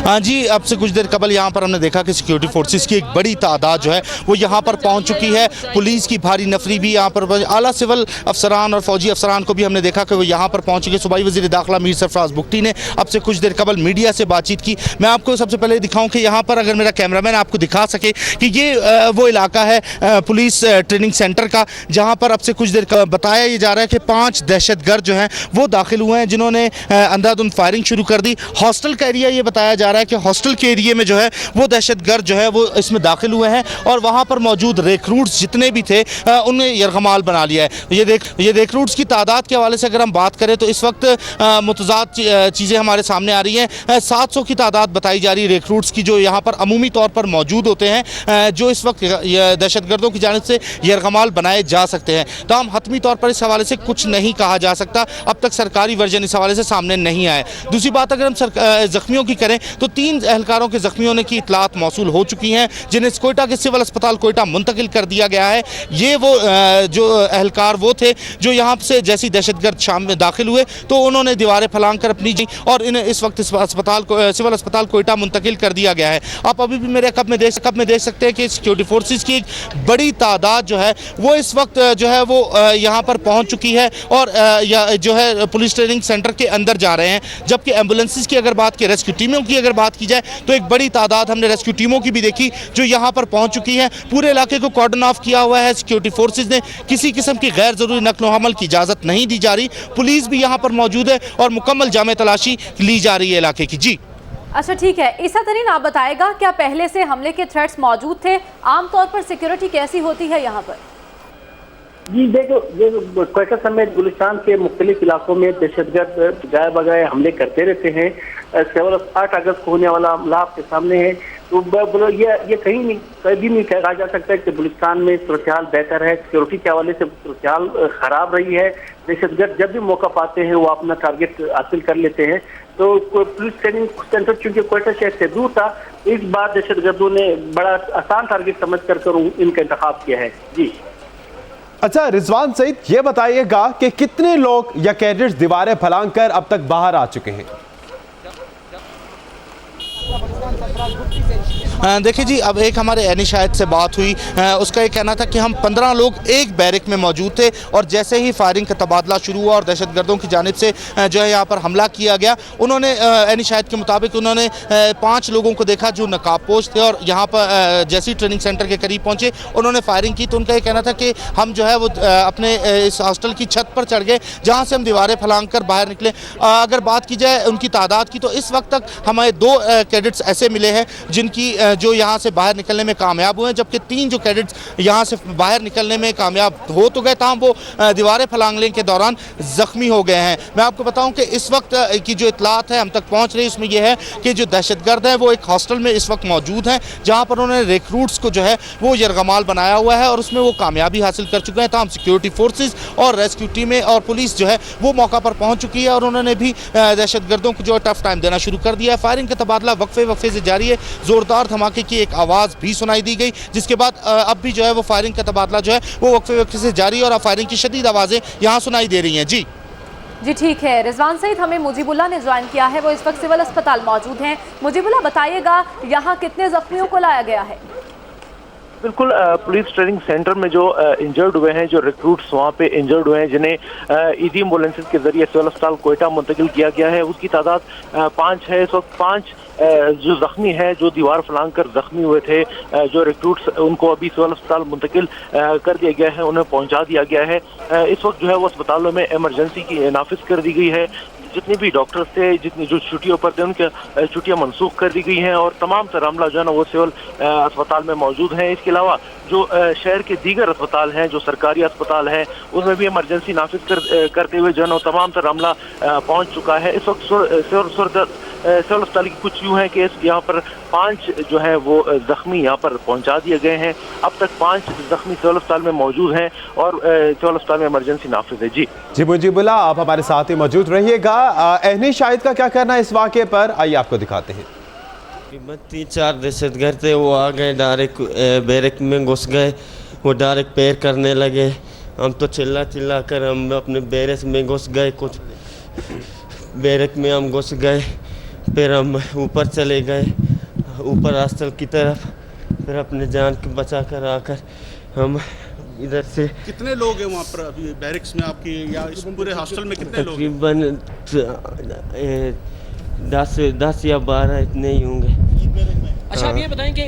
हाँ जी, अब से कुछ देर कबल यहाँ पर हमने देखा कि सिक्योरिटी फोर्सेस की एक बड़ी तादाद जो है वो यहाँ पर पहुँच चुकी है। पुलिस की भारी नफरी भी यहाँ पर, आला सिविल अफसरान और फौजी अफसरान को भी हमने देखा कि वो यहाँ पर पहुँच चुके। सूबाई वज़ीर दाखिला मीर सरफराज बुगटी ने अब से कुछ देर कबल मीडिया से बातचीत की। मैं आपको सबसे पहले दिखाऊँ कि यहाँ पर, अगर मेरा कैमरामैन आपको दिखा सके, कि ये वो इलाका है पुलिस ट्रेनिंग सेंटर का, जहाँ पर अब से कुछ देर बताया ये जा रहा है कि 5 दहशतगर्द जो हैं वो दाखिल हुए हैं, जिन्होंने अंधाधुंध फायरिंग शुरू कर दी। हॉस्टल का एरिया ये बताया जा रहा है कि हॉस्टल के एरिए में जो है वो दहशतगर्द जो है वो इसमें दाखिल हुए हैं और वहाँ पर मौजूद रिक्रूट्स जितने भी थे उन्हें यरगमाल बना लिया है। ये रिक्रूट्स की तादाद के हवाले से अगर हम बात करें तो इस वक्त मुतज़ाद चीज़ें हमारे सामने आ रही हैं। 700 की तादाद बताई जा रही है रिक्रूट्स की जो यहाँ पर अमूमी तौर पर मौजूद होते हैं, जो इस वक्त दहशतगर्दों की जानिब से यरगमाल बनाए जा सकते हैं। तो हम हतमी तौर पर इस हवाले से कुछ नहीं कहा जा सकता, अब तक सरकारी वर्जन इस हवाले से सामने नहीं आया। दूसरी बात अगर हम जख्मियों की करें तो 3 एहलकारों के जख्मी होने की इतलात मौसूल हो चुकी हैं, जिन्हें कोयटा के सिविल अस्पताल कोयटा मुंतकिल कर दिया गया है। ये वो जो एहलकार वो थे जो यहाँ से जैसी दहशतगर्द शाम में दाखिल हुए तो उन्होंने दीवारें फलांग कर अपनी और इन्हें इस वक्त सिविल अस्पताल कोयटा मुंतकिल कर दिया गया है। आप अभी भी मेरे कब में देख सकते हैं कि सिक्योरिटी फोर्सेस की एक बड़ी तादाद जो है वो इस वक्त जो है वो यहाँ पर पहुँच चुकी है और जो है पुलिस ट्रेनिंग सेंटर के अंदर जा रहे हैं। जबकि एम्बुलेंसेस की अगर बात की, रेस्क्यू टीमों की अगर बात की जाए तो एक बड़ी तादाद हमने रेस्क्यू टीमों की भी देखी जो यहाँ पर पहुँच चुकी है। पूरे इलाके को कॉर्डन ऑफ किया हुआ है सिक्योरिटी फोर्सेस ने, किसी किस्म की गैर जरूरी नक्ल हमल की इजाज़त नहीं दी जा रही। पुलिस भी यहाँ पर मौजूद है और मुकम्मल जामे तलाशी ली जा रही है इलाके की। जी अच्छा ठीक है, ईसा तरीन आप बताएगा क्या पहले से हमले के थ्रेट्स मौजूद थे? आमतौर पर सिक्योरिटी कैसी होती है यहाँ पर? जी देखो, कोयटा समेत गुलिस्तान के मुख्तलिफ इलाकों में दहशतगर्द गाय बगाए हमले करते रहते हैं। 8 अगस्त को होने वाला हमला आपके सामने है। तो बोलो ये कभी नहीं कहा जा सकता कि गुलिस्तान में सूरत हाल बेहतर है। सिक्योरिटी के हवाले से सूरत हाल खराब रही है। दहशतगर्द जब भी मौका पाते हैं वो अपना टारगेट हासिल कर लेते हैं। तो पुलिस ट्रेनिंग सेंटर चूंकि कोयटा शहर से दूर था, इस बार दहशतगर्दों ने बड़ा आसान टारगेट समझ कर इनका इंतखाब किया है। जी अच्छा रिजवान सईद, ये बताइएगा कि कितने लोग या कैडेट्स दीवारें फलांग कर अब तक बाहर आ चुके हैं? देखिए जी, अब एक हमारे एनी शाहिद से बात हुई, उसका ये कहना था कि हम 15 लोग एक बैरक में मौजूद थे और जैसे ही फायरिंग का तबादला शुरू हुआ और दहशतगर्दों की जानिब से जो है यहाँ पर हमला किया गया, उन्होंने एनी शाहिद के मुताबिक उन्होंने 5 लोगों को देखा जो नकाबपोश थे और यहाँ पर जैसे ही ट्रेनिंग सेंटर के करीब पहुँचे उन्होंने फायरिंग की। तो उनका ये कहना था कि हम जो है वो अपने इस हॉस्टल की छत पर चढ़ गए जहाँ से हम दीवारें फलांग कर बाहर निकले। अगर बात की जाए उनकी तादाद की तो इस वक्त तक हमें 2 कैडेट्स ऐसे मिले हैं जिनकी जो यहाँ से बाहर निकलने में कामयाब हुए हैं, जबकि 3 जो कैडेट्स यहाँ से बाहर निकलने में कामयाब हो तो गए, ताहम वो दीवारें फलांगने के दौरान ज़ख्मी हो गए हैं। मैं आपको बताऊं कि इस वक्त की जो इतलात है हम तक पहुँच रही है उसमें यह है कि जो दहशतगर्द हैं वो एक हॉस्टल में इस वक्त मौजूद हैं जहाँ पर उन्होंने रिक्रूट्स को जो है वो यरगमाल बनाया हुआ है और उसमें वो कामयाबी हासिल कर चुके हैं। ताहम सिक्योरिटी फोर्सेज और रेस्क्यू टीमें और पुलिस जो है वो मौका पर पहुँच चुकी है और उन्होंने भी दहशतगर्दों को जो टफ टाइम देना शुरू कर दिया है। फायरिंग का तबादला वक्फे से जारी है। जोरदार धमाके की एक आवाज़ भी सुनाई दी गई, जिसके बाद अब भी जो है वो फायरिंग का तबादला जो है वो वक्फे से जारी है और फायरिंग की शदीद आवाज़ें यहाँ सुनाई दे रही हैं। जी ठीक है, रिजवान सईद हमें मुजीबुल्लाह ने ज्वाइन किया है, वो इस वक्त सिविल अस्पताल मौजूद हैं। मुजीबुल्लाह बताइएगा यहाँ कितने जख्मियों को लाया गया है? बिल्कुल, पुलिस ट्रेनिंग सेंटर में जो इंजर्ड हुए हैं, जो रिक्रूट्स वहाँ पे इंजर्ड हुए हैं जिन्हें ईडी एम्बुलेंसेज के जरिए सिविल अस्पताल कोयटा मुंतकिल किया गया है, उसकी तादाद 5 है। इस वक्त 5 जो जख्मी हैं, जो दीवार फलांग कर जख्मी हुए थे, जो रिक्रूट्स उनको अभी सिविल अस्पताल मुंतकिल कर दिया गया है, उन्हें पहुँचा दिया गया है। इस वक्त जो है वो अस्पतालों में इमरजेंसी की नाफिज कर दी गई है। जितने भी डॉक्टर्स थे, जितनी जो छुट्टियों पर थे, उनके छुट्टियां मनसूख कर दी गई हैं और तमाम तर अमला जो है ना वो सिविल अस्पताल में मौजूद हैं। इसके अलावा जो शहर के दीगर अस्पताल हैं, जो सरकारी अस्पताल हैं, उसमें भी इमरजेंसी नाफिज करते हुए जो है ना तमाम तर अमला पहुँच चुका है। इस वक्त सिविल अस्पताल की कुछ यूँ है कि यहाँ पर 5 जो है वो जख्मी यहाँ पर पहुँचा दिए गए हैं। अब तक 5 जख्मी सिविल अस्पताल में मौजूद हैं और सिविल अस्पताल में इमरजेंसी नाफिज है। जी मुजीबुल्लाह, आप हमारे साथ ही मौजूद रहिएगा। एहनी शाहिद का क्या कहना है इस वाक़े पर, आइए आपको दिखाते हैं। 3-4 दहशतगर्द थे, वो आ गए, डायरेक्ट बैरक में घुस गए, वो डायरेक्ट पैर करने लगे। हम तो चिल्ला कर हम अपने बैरक में घुस गए, कुछ बैरक में हम घुस गए, फिर हम ऊपर चले गए, ऊपर हॉस्टल की तरफ, फिर अपने जान को बचा कर आकर हम इधर से। कितने लोग हैं वहाँ पर अभी बैरिक्स में आपकी, या इस पूरे हॉस्टल में कितने लोग? तकरीबन 10 या 12 इतने ही होंगे। अच्छा, आप ये बताएं कि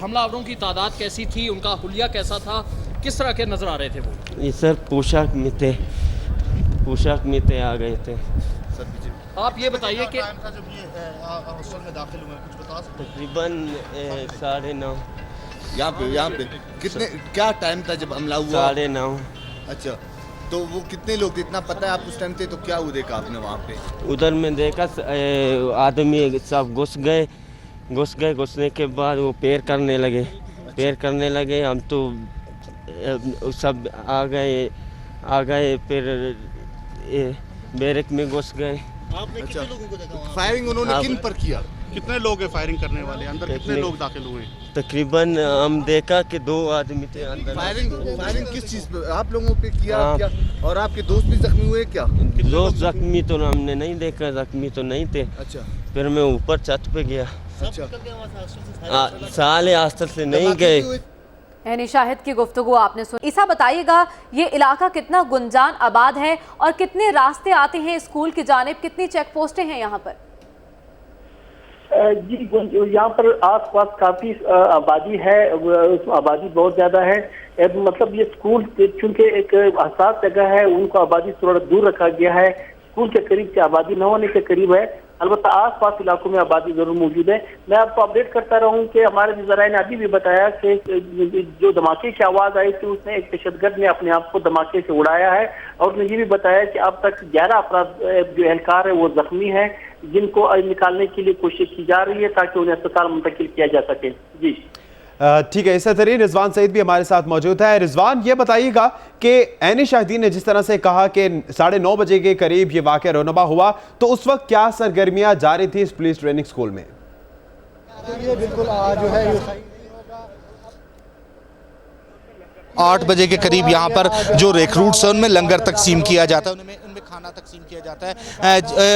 हमलावरों की तादाद कैसी थी, उनका हुलिया कैसा था, किस तरह के नजर आ रहे थे वो? ये सर पोशाक में थे, आ गए थे। आप ये बताइए कि हॉस्टल में दाखिल हुए कुछ बता सकते तकरीबन 9:30 यहाँ पे कितने क्या टाइम था जब हमला हुआ? 9:30। अच्छा, तो वो कितने लोग थे इतना पता है आप उस टाइम थे? तो क्या हुआ देखा आपने वहाँ पे? उधर में देखा आदमी सब घुसने के बाद वो पैर करने लगे। हम तो सब आ गए फिर बैरक में घुस गए। आपने कितने लोगों को देखा? फायरिंग उन्होंने किन पर किया? कितने लोग हैं फायरिंग करने वाले? अंदर कितने लोग दाखिल हुए? तकरीबन हम देखा कि 2 आदमी थे अंदर। फायरिंग किस चीज पे आप लोगों पे किया? क्या और आपके दोस्त भी जख्मी हुए क्या? दोस्त जख्मी तो हमने नहीं देखा, जख्मी तो नहीं थे। अच्छा, फिर मैं ऊपर छत पे गया। अच्छा, साले हॉस्टल से नहीं गए। यानी शाहिद की गुफ्तगू आपने सुनी। ईसा बताइएगा, ये इलाका कितना गुंजान आबाद है और कितने रास्ते आते हैं स्कूल की जानिब, कितनी चेक पोस्टें हैं यहाँ पर? जी, यहाँ पर आसपास काफी आबादी है, आबादी बहुत ज्यादा है। मतलब ये स्कूल चूंकि एक हसास जगह है, उनको आबादी थोड़ा दूर रखा गया है। स्कूल के करीब से आबादी न होने के करीब है, अलबत्ता आसपास इलाकों में आबादी जरूर मौजूद है। मैं आपको अपडेट करता रहूं कि हमारे ज़राए ने अभी भी बताया कि जो धमाके की आवाज़ आई थी उसने एक दहशतगर्द ने अपने आप को धमाके से उड़ाया है, और उसने ये भी बताया कि अब तक 11 अपराध जो एहलकार है वो जख्मी है, जिनको निकालने के लिए कोशिश की जा रही है ताकि उन्हें अस्पताल मुंतकिल किया जा सके। जी ठीक है, इसी तरह रिजवान सईद भी हमारे साथ मौजूद है। रिजवान, ये बताइएगा कि ऐनी शाहिदीन ने जिस तरह से कहा कि 9:30 बजे के करीब ये वाक़या रोनमा हुआ, तो उस वक्त क्या सरगर्मियां जारी थी इस पुलिस ट्रेनिंग स्कूल में? बिल्कुल जो है 8 बजे के करीब यहाँ पर जो रिक्रूट्स हैं उनमें लंगर तकसीम किया जाता है, उनमें खाना तकसीम किया जाता है।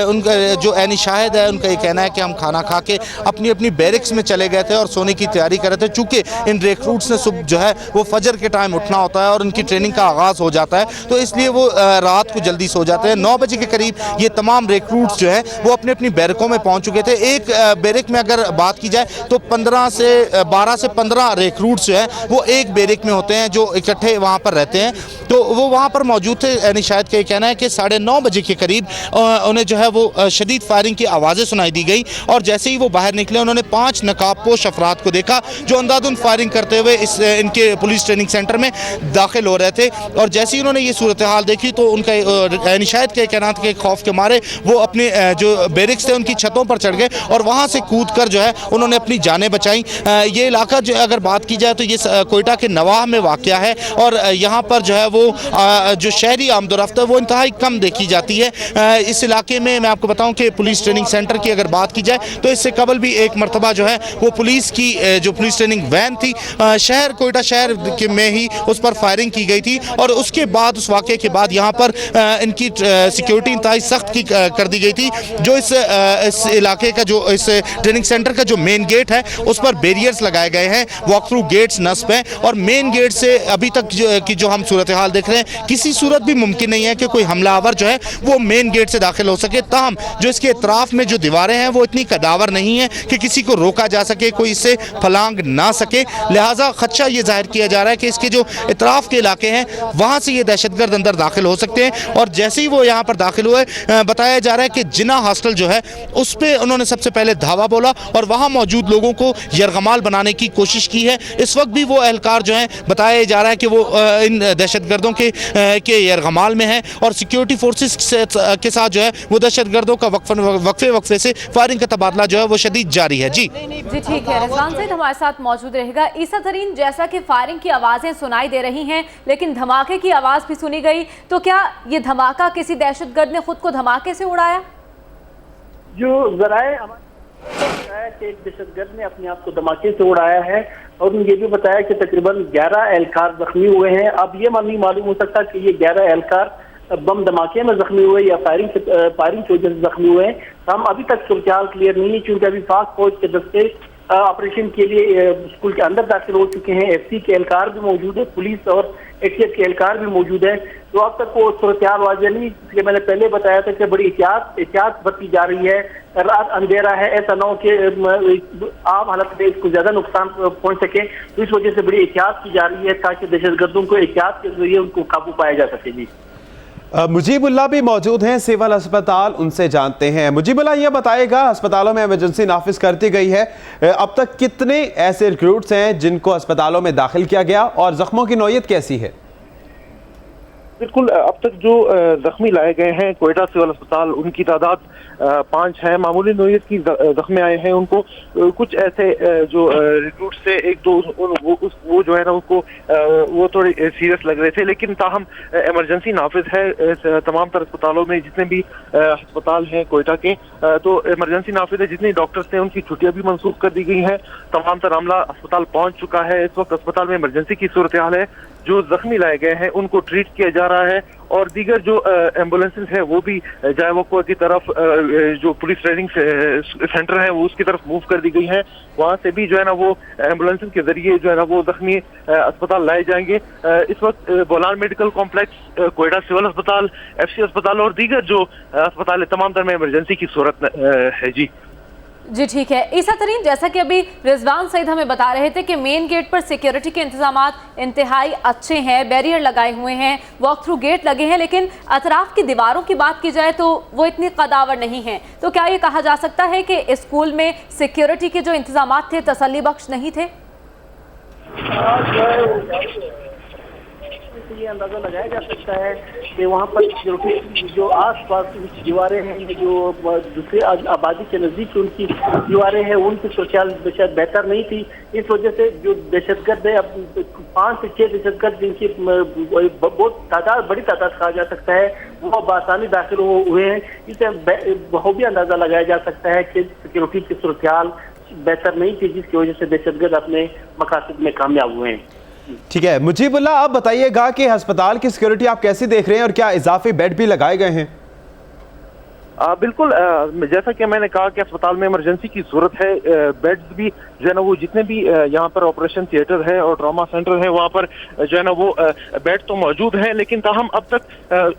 उनका जो ऐनी शाहिद है उनका ये कहना है कि हम खाना खा के अपनी अपनी बैरिक्स में चले गए थे और सोने की तैयारी कर रहे थे। चूँकि इन रिक्रूट्स ने सुबह जो है वो फजर के टाइम उठना होता है और उनकी ट्रेनिंग का आगाज़ हो जाता है, तो इसलिए वो रात को जल्दी सो जाते हैं। 9 बजे के करीब ये तमाम रिक्रूट्स जो है वो अपनी अपनी बैरकों में पहुँच चुके थे। एक बैरिक में अगर बात की जाए तो 12 से 15 रिक्रूट्स जो है वो एक बैरिक में होते हैं जो इकट्ठे वहाँ पर रहते हैं, तो वो वहाँ पर मौजूद थे। यानी शायद का कहना है कि 9:30 बजे के करीब उन्हें जो है वो शदीद फायरिंग की आवाज़ें सुनाई दी गई, और जैसे ही वो बाहर निकले उन्होंने 5 नकाबपोश अफराद को देखा जो अंधाधुंध फायरिंग करते हुए इनके पुलिस ट्रेनिंग सेंटर में दाखिल हो रहे थे। और जैसे ही उन्होंने ये सूरत हाल देखी तो उनका यानी शायद के कहना के खौफ के मारे वो अपने जो बैरिक्स थे उनकी छतों पर चढ़ गए और वहाँ से कूद कर जो है उन्होंने अपनी जानें बचाई। ये इलाका जो अगर बात की जाए तो ये कोयटा के नवाह में वाक़या है, और यहाँ पर जो है वो जो शहरी आमदोरफ्त है वो इंतहाई कम देखी जाती है। इस इलाके में मैं आपको बताऊं कि पुलिस ट्रेनिंग सेंटर की अगर बात की जाए तो इससे कबल भी एक मरतबा जो है वो पुलिस की जो पुलिस ट्रेनिंग वैन थी कोयटा शहर के में ही उस पर फायरिंग की गई थी, और उसके बाद उस वाक़े के बाद यहाँ पर इनकी सिक्योरिटी इंतहाई सख्त की कर दी गई थी। जो इस इलाके का जो इस ट्रेनिंग सेंटर का जो मेन गेट है उस पर बैरियर्स लगाए गए हैं, वॉक थ्रू गेट्स नस्ब हैं, और मेन गेट से अभी तक जो हम सूरत हाल देख रहे हैं किसी सूरत भी मुमकिन नहीं है कि कोई हमलावर जो है वो मेन गेट से दाखिल हो सके। ताहम जो इसके इतराफ में जो दीवारें हैं वो इतनी कदावर नहीं है कि किसी को रोका जा सके, कोई इससे फलांग ना सके, लिहाजा खदशा ये जाहिर किया जा रहा है कि इसके जो इतराफ के इलाके हैं वहाँ से ये दहशतगर्द अंदर दाखिल हो सकते हैं। और जैसे ही वो यहाँ पर दाखिल हुए बताया जा रहा है कि जिना हॉस्टल जो है उस पर उन्होंने सबसे पहले धावा बोला और वहाँ मौजूद लोगों को यरगमाल बनाने की कोशिश की है। इस वक्त भी वो एहलकार जो है बताया जा रहा है कि वो इन दहशतगर्दों के यरगमाल में है, और सिक्योरिटी फोर्सेस के साथ जो है वो दहशतगर्दों का वक्फे से फायरिंग का तबादला जो है वो शदीद जारी है। जी ठीक है, रिजवान सईद हमारे साथ मौजूद रहेगा। ईसा तरीन, जैसा कि फायरिंग की आवाज़ें सुनाई दे रही हैं लेकिन धमाके की आवाज़ भी सुनी गई, तो क्या ये धमाका किसी दहशतगर्द ने खुद को धमाके से उड़ाया? जो ज़राए कि एक दहशतगर्द ने अपने आप को धमाके से उड़ाया है, और उन्होंने ये भी बताया कि तकरीबन 11 एहलकार जख्मी हुए हैं। अब ये नहीं मालूम हो सकता कि ये 11 एहलकार बम धमाके में जख्मी हुए या फायरिंग की वजह से जख्मी हुए हैं। हम अभी तक सूरत क्लियर नहीं है, क्योंकि अभी फास्ट फौज के दस्ते ऑपरेशन के लिए स्कूल के अंदर दाखिल हो चुके हैं। FC के एहलकार भी मौजूद है, पुलिस और ATF के एहलकार भी मौजूद है, तो अब तक वो सूरत वाज़ेह नहीं। इसलिए मैंने पहले बताया था कि बड़ी एहतियात बरती जा रही है। रात अंधेरा है, ऐसा ना हो कि आम हालत में इसको ज्यादा नुकसान पहुंच सके, तो इस वजह से बड़ी एहतियात की जा रही है ताकि दहशतगर्दों को एहतियात के जरिए उनको काबू पाया जा सके। जी मुजीबुल्लाह भी मौजूद हैं सिविल अस्पताल, उनसे जानते हैं। मुजीबुल्लाह, ये बताएगा अस्पतालों में इमरजेंसी नाफिज कर दी गई है, अब तक कितने ऐसे रिक्रूट्स हैं जिनको अस्पतालों में दाखिल किया गया और जख्मों की नौयत कैसी है? बिल्कुल, अब तक जो जख्मी लाए गए हैं कोयटा सिविल अस्पताल, उनकी तादाद 5 है। मामूली नौयत की जख्मी आए हैं, उनको कुछ ऐसे जो रिक्रूट्स थे, एक दो वो जो है ना उनको वो थोड़े सीरियस लग रहे थे, लेकिन ताहम इमरजेंसी नाफिज है तमाम तर अस्पतालों में। जितने भी अस्पताल हैं कोयटा के, तो इमरजेंसी नाफिज है। जितने डॉक्टर्स थे उनकी छुट्टियां भी मंसूख कर दी गई हैं। तमाम तर अमला अस्पताल पहुंच चुका है। इस वक्त अस्पताल में इमरजेंसी की सूरत हाल है। जो जख्मी लाए गए हैं उनको ट्रीट किया जा रहा है और दीगर जो एम्बुलेंसेस है वो भी जायवकुआ की तरफ जो पुलिस ट्रेनिंग सेंटर है वो उसकी तरफ मूव कर दी गई है। वहां से भी जो है ना वो एम्बुलेंसेस के जरिए जो है ना वो जख्मी अस्पताल लाए जाएंगे। इस वक्त Bolan medical complex, Quetta civil अस्पताल, FC अस्पताल और दीगर जो अस्पताल है तमाम तर में इमरजेंसी की सूरत है। जी ठीक है। ईसा तरीन, जैसा कि अभी रिजवान सईद हमें बता रहे थे कि मेन गेट पर सिक्योरिटी के इंतजामात इंतहाई अच्छे हैं, बैरियर लगाए हुए हैं, वॉक थ्रू गेट लगे हैं, लेकिन अतराफ की दीवारों की बात की जाए तो वो इतनी कदावर नहीं है। तो क्या ये कहा जा सकता है कि स्कूल में सिक्योरिटी के जो इंतजामात थे तसल्ली बख्श नहीं थे? ये अंदाजा लगाया जा सकता है कि वहाँ पर जो आस-पास की दीवारें हैं, जो दूसरे आबादी के नज़दीक उनकी दीवारें हैं, उनकी सुरक्षा शायद बेहतर नहीं थी। इस वजह से जो दहशतगर्द है, अब 5 से 6 दहशतगर्द जिनकी बहुत बड़ी तादाद कहा जा सकता है, वो आसानी दाखिल हुए हैं। इससे बहुत भी अंदाजा लगाया जा सकता है कि सिक्योरिटी की सूरत हाल बेहतर नहीं थी, जिसकी वजह से दहशतगर्द अपने मकासद में कामयाब हुए हैं। ठीक है मुजीबुल्लाह, आप बताइएगा कि अस्पताल की सिक्योरिटी आप कैसी देख रहे हैं और क्या इजाफी बेड भी लगाए गए हैं? बिल्कुल, जैसा कि मैंने कहा कि अस्पताल में इमरजेंसी की सूरत है। बेड्स भी जो है ना वो जितने भी यहाँ पर ऑपरेशन थिएटर है और ट्रॉमा सेंटर है वहाँ पर जो है ना वो बेड तो मौजूद हैं, लेकिन ताहम अब तक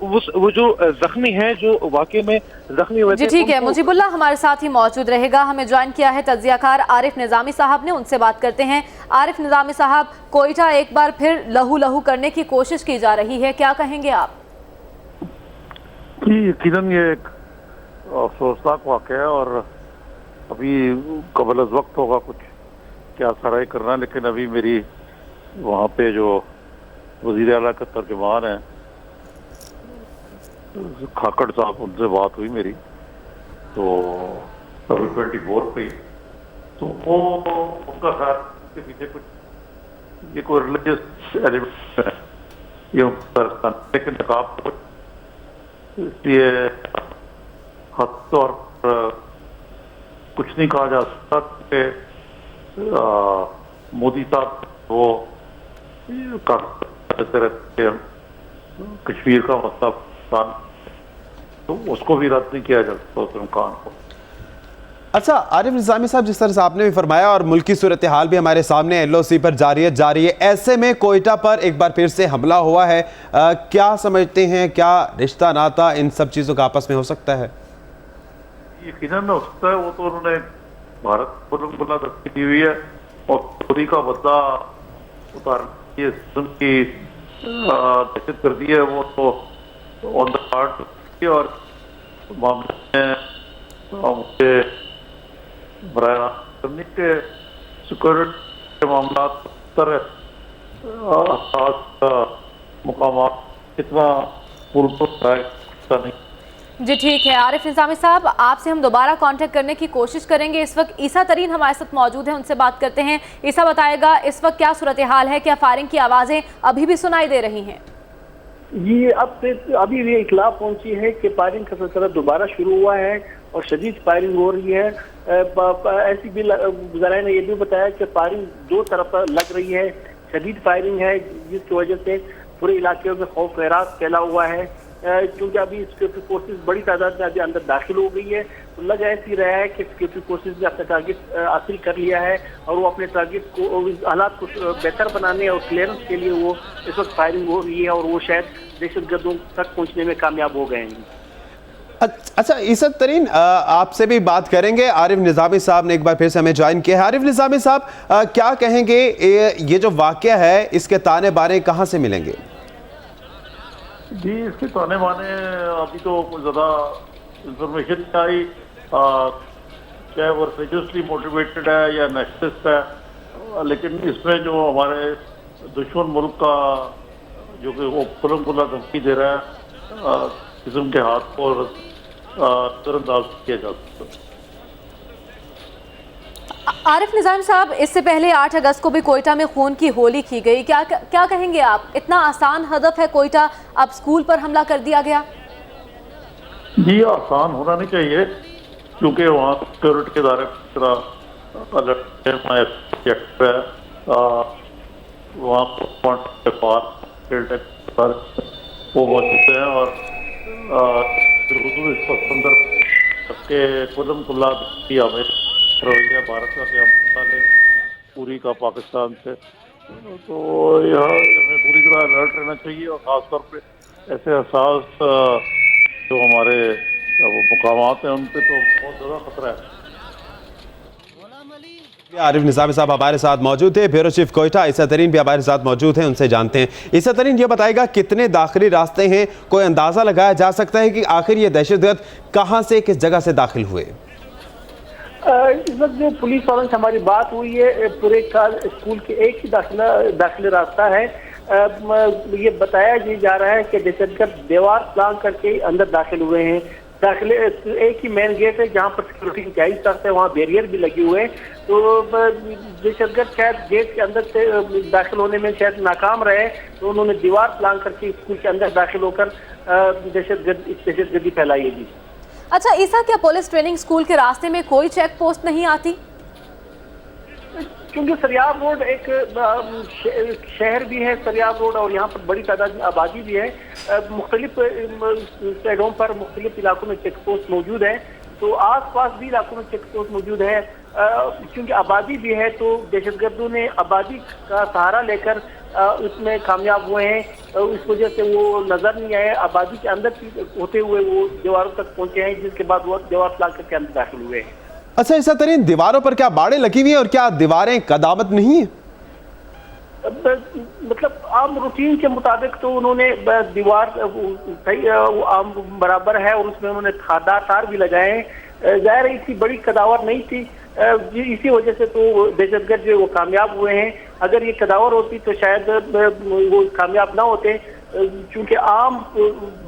वो जो जख्मी हैं, जो वाकई में जख्मी हुए थे। जी ठीक है, मुजीबुल्लाह हमारे साथ ही मौजूद रहेगा। हमें ज्वाइन किया है तज्जियाकार आरिफ निजामी साहब ने, उनसे बात करते हैं। आरिफ निजामी साहब, कोयटा एक बार फिर लहू लहू करने की कोशिश की जा रही है, क्या कहेंगे आप? यकीनन ये एक अफसोसनाक वाक़या है और अभी कबल अज़ वक्त होगा कुछ क्या सराय करना, लेकिन अभी मेरी वहाँ पे जो वज़ीर आला का तर्जुमान है खाकड़ साहब, उनसे बात हुई मेरी, तो अभी 24 पे, तो वो उनका ख्याल के पीछे कुछ ये कोई रिलीजियस एलिमेंट है ये, लेकिन नकाब इसलिए खास तौर पर कुछ नहीं कहा जा सकता कि मोदी साहब वो कश्मीर का मसला पाकिस्तान, तो उसको भी रद्द नहीं किया जा सकता उस इम्कान को। अच्छा आरिफ निजामी साहब, जिस तरह से आपने भी फरमाया और मुल्की सूरत हाल भी हमारे सामने LOC पर जारी है, ऐसे में कोयटा पर एक बार फिर से हमला हुआ है, क्या समझते हैं, क्या रिश्ता नाता इन सब चीज़ों का आपस में हो सकता है? यकीनन हो सकता है, वो तो उन्होंने भारत को बुला दी हुई है और पूरी का बदला उतारने की की दहशत कर दी है, वो तो ऑन द पार्ट और मामले में मुझे बराह करने के सिक्योरिटी के मामला मुकाम इतना नहीं। जी ठीक है आरिफ निजामी साहब, आपसे हम दोबारा कांटेक्ट करने की कोशिश करेंगे। इस वक्त ईसा तरीन हमारे साथ मौजूद हैं, उनसे बात करते हैं। ईसा बताएगा इस वक्त क्या सूरत हाल है, क्या फायरिंग की आवाज़ें अभी भी सुनाई दे रही हैं? ये अभी ये इतला पहुंची है कि फायरिंग का सिलसिला दोबारा शुरू हुआ है और शदीद फायरिंग हो रही है। ऐसी भी ज़राए ने यह भी बताया कि फायरिंग दो तरफ लग रही है, शदीद फायरिंग है, जिसकी वजह से पूरे इलाके में खौफ खैरात फैला हुआ है। क्योंकि अभी सिक्योरिटी फोर्सेस बड़ी तादाद में अभी अंदर दाखिल हो गई है, तो लग ऐसी रहा है कि सिक्योरिटी फोर्सेस ने अपना टारगेट हासिल कर लिया है और वो अपने टारगेट को, हालात को बेहतर बनाने और क्लियरेंस के लिए वो इस वक्त फायरिंग हो रही है और वो शायद दहशतगर्दों तक पहुंचने में कामयाब हो गए हैं। अच्छा ईसा तरीन, आपसे भी बात करेंगे। आरिफ निजामी साहब ने एक बार फिर से हमें ज्वाइन किया है। आरिफ निजामी साहब, क्या कहेंगे, ये जो वाक़या है इसके ताने बाने कहाँ से मिलेंगे? जी, इसके ताने माने अभी तो कुछ ज़्यादा इंफॉर्मेशन नहीं आई, चाहे वो रिलीजियसली मोटिवेटेड है या नेशनलिस्ट है, लेकिन इसमें जो हमारे दुश्मन मुल्क का जो कि वो खुल्लम खुल्ला धमकी दे रहा है, किस्म के हाथ को नजरअंदाज किया जा सकता है। आरिफ निजाम साहब, इससे पहले 8 अगस्त को भी कोयटा में खून की होली की गई, क्या कहेंगे आप? इतना आसान हदफ है कोयटा, अब स्कूल पर हमला कर दिया गया? जी, आसान होना नहीं चाहिए, क्योंकि वहाँ सिक्योरिटी के दायरे अलर्ट है, वहाँ वो मौजूद है और इस संदर्भ के खुल्लम खुल्ला हमें रवैया भारत का क्या मिसाल है पूरी का पाकिस्तान से, तो यहाँ हमें पूरी तरह अलर्ट रहना चाहिए और ख़ासतौर पे ऐसे एहसास जो हमारे वो मुकामात हैं उन पे तो बहुत ज़्यादा खतरा है। आरिफ निजामी साहब हमारे साथ मौजूद थे, ब्यूरो चीफ कोयटा ईसा तरीन भी हमारे साथ मौजूद हैं, उनसे जानते हैं। ईसा तरीन, ये बताएगा कितने दाखिली रास्ते हैं, कोई अंदाजा लगाया जा सकता है कि आखिर ये दहशतगर्द कहां से, किस जगह से दाखिल हुए? इस वक्त जो पुलिस वालों से हमारी बात हुई है, पूरे स्कूल के एक ही दाखिला रास्ता है। ये बताया जा रहा है कि दहशतगर्द दीवार प्लान करके अंदर दाखिल हुए हैं। दाखिले एक ही मेन गेट है जहाँ पर सिक्योरिटी इंचार्ज करते हैं, वहाँ बैरियर भी लगे हुए हैं, तो दहशतगर्द शायद गेट के अंदर से दाखिल होने में शायद नाकाम रहे, तो उन्होंने दीवार प्लान करके स्कूल के अंदर दाखिल होकर दहशतगर्दी फैलाई है। जी अच्छा ईसा, क्या पुलिस ट्रेनिंग स्कूल के रास्ते में कोई चेक पोस्ट नहीं आती? क्योंकि सरियाब रोड एक शहर भी है, सरियाब रोड, और यहाँ पर बड़ी तादाद में आबादी भी है। मुख्तलिफ साइडों पर मुख्तलिफ इलाकों में चेक पोस्ट मौजूद है, तो आसपास भी इलाकों में चेक पोस्ट मौजूद है। क्योंकि आबादी भी है, तो दहशतगर्दों ने आबादी का सहारा लेकर उसमें कामयाब हुए हैं, इस वजह से वो नजर नहीं आए, आबादी के अंदर होते हुए वो दीवारों तक पहुंचे हैं, जिसके बाद वो दीवार प्लान करके अंदर दाखिल हुए हैं। अच्छा ईसा तरीन, दीवारों पर क्या बाड़े लगी हुई है और क्या दीवारें कदामत नहीं है? मतलब आम रूटीन के मुताबिक तो उन्होंने दीवार आम बराबर है और उसमें उन्होंने खादार तार भी लगाए हैं। जाहिर है इतनी बड़ी कदावर नहीं थी, इसी वजह से तो दहशतगर्द जो वो कामयाब हुए हैं। अगर ये कदावर होती तो शायद वो कामयाब ना होते, क्योंकि आम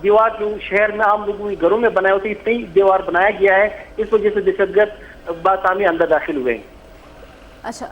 दीवार जो शहर में आम लोगों के घरों में बनाए होते, इतनी दीवार बनाया गया है, इस वजह से दहशतगर्द बासामी अंदर दाखिल हुए हैं। अच्छा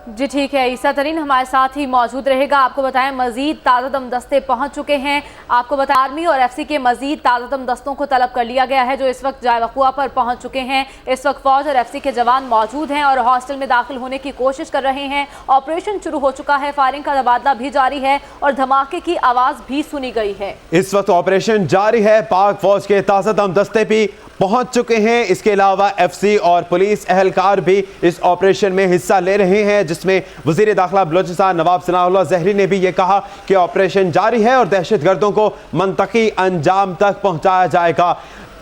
जी ठीक है, ईसा तरीन हमारे साथ ही मौजूद रहेगा। आपको बताएं मजीद ताज़ा दम दस्ते पहुंच चुके हैं। आपको बता आर्मी और एफसी के मजीद ताज़ा दम दस्तों को तलब कर लिया गया है, जो इस वक्त जाए वक़ुआ पर पहुंच चुके हैं। इस वक्त फौज और एफसी के जवान मौजूद हैं और हॉस्टल में दाखिल होने की कोशिश कर रहे हैं। ऑपरेशन शुरू हो चुका है, फायरिंग का तबादला भी जारी है और धमाके की आवाज़ भी सुनी गई है। इस वक्त ऑपरेशन जारी है, पाक फौज के ताज़ा दम दस्ते भी पहुंच चुके हैं। इसके अलावा एफसी और पुलिस एहलकार भी इस ऑपरेशन में हिस्सा ले रहे हैं, जिसमें वजीर दाखिला बलोचिस्तान नवाब सनाउल्लाह ज़हरी ने भी ये कहा कि ऑपरेशन जारी है और दहशतगर्दों को मंतकी अंजाम तक पहुंचाया जाएगा।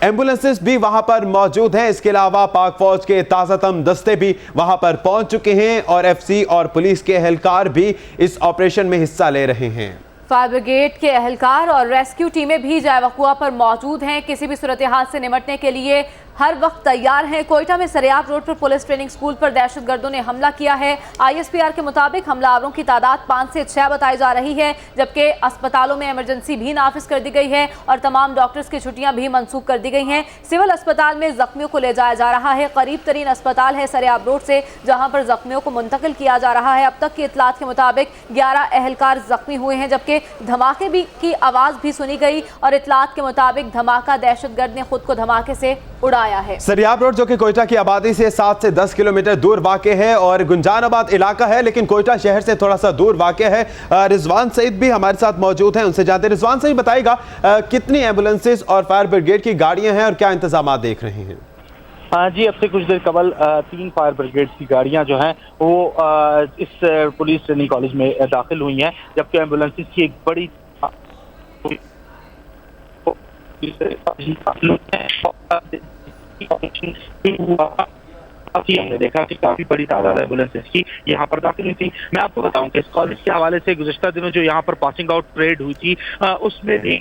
एम्बुलेंसेस भी वहां पर मौजूद हैं। इसके अलावा पाक फौज के ताज़ातम दस्ते भी वहां पर पहुंच चुके हैं और एफसी और पुलिस के एहलकार भी इस ऑपरेशन में हिस्सा ले रहे हैं। फायर ब्रिगेड के एहलकार और रेस्क्यू टीमें भी जाए वक़ुआ पर मौजूद हैं, किसी भी सूरत हाल से निपटने के लिए हर वक्त तैयार हैं। कोयटा में सरियाब रोड पर पुलिस ट्रेनिंग स्कूल पर दहशतगर्दों ने हमला किया है। ISPR के मुताबिक हमलावरों की तादाद 5 से 6 बताई जा रही है, जबकि अस्पतालों में इमरजेंसी भी नाफिज कर दी गई है और तमाम डॉक्टर्स की छुट्टियां भी मनसूख कर दी गई हैं। सिविल अस्पताल में जख्मियों को ले जाया जा रहा है। करीब तरीन अस्पताल है सरियाब रोड से, जहां पर जख्मियों को मुंतकिल किया जा रहा है। अब तक की इतलात के मुताबिक 11 एहलकार जख्मी हुए हैं, जबकि धमाके की आवाज़ भी सुनी गई और इतलात के मुताबिक धमाका दहशतगर्द ने खुद को धमाके से उड़ाया है। सरियाब रोड जो कि कोयटा की आबादी से 7 से 10 किलोमीटर दूर वाक़ है और गुंजानाबाद इलाका है, लेकिन कोयटा शहर से थोड़ा सा दूर वाक़ है। रिजवान सईद भी हमारे साथ मौजूद हैं, उनसे जानते हैं। रिजवान सईद बताएगा कितनी एम्बुलेंसेस और फायर ब्रिगेड की गाड़ियां हैं और क्या इंतजाम देख रहे हैं? हाँ जी, अब से कुछ देर कबल 3 फायर ब्रिगेड की गाड़ियां जो हैं वो इस पुलिस ट्रेनिंग कॉलेज में दाखिल हुई हैं, जबकि एम्बुलेंसेस की एक बड़ी अब ये हमने देखा कि काफी बड़ी तादाद एम्बुलेंसेज की यहाँ पर दाखिल हुई थी। मैं आपको बताऊं कि इस कॉलेज के हवाले से गुज़श्ता दिनों जो यहाँ पर पासिंग आउट परेड हुई थी, उसमें भी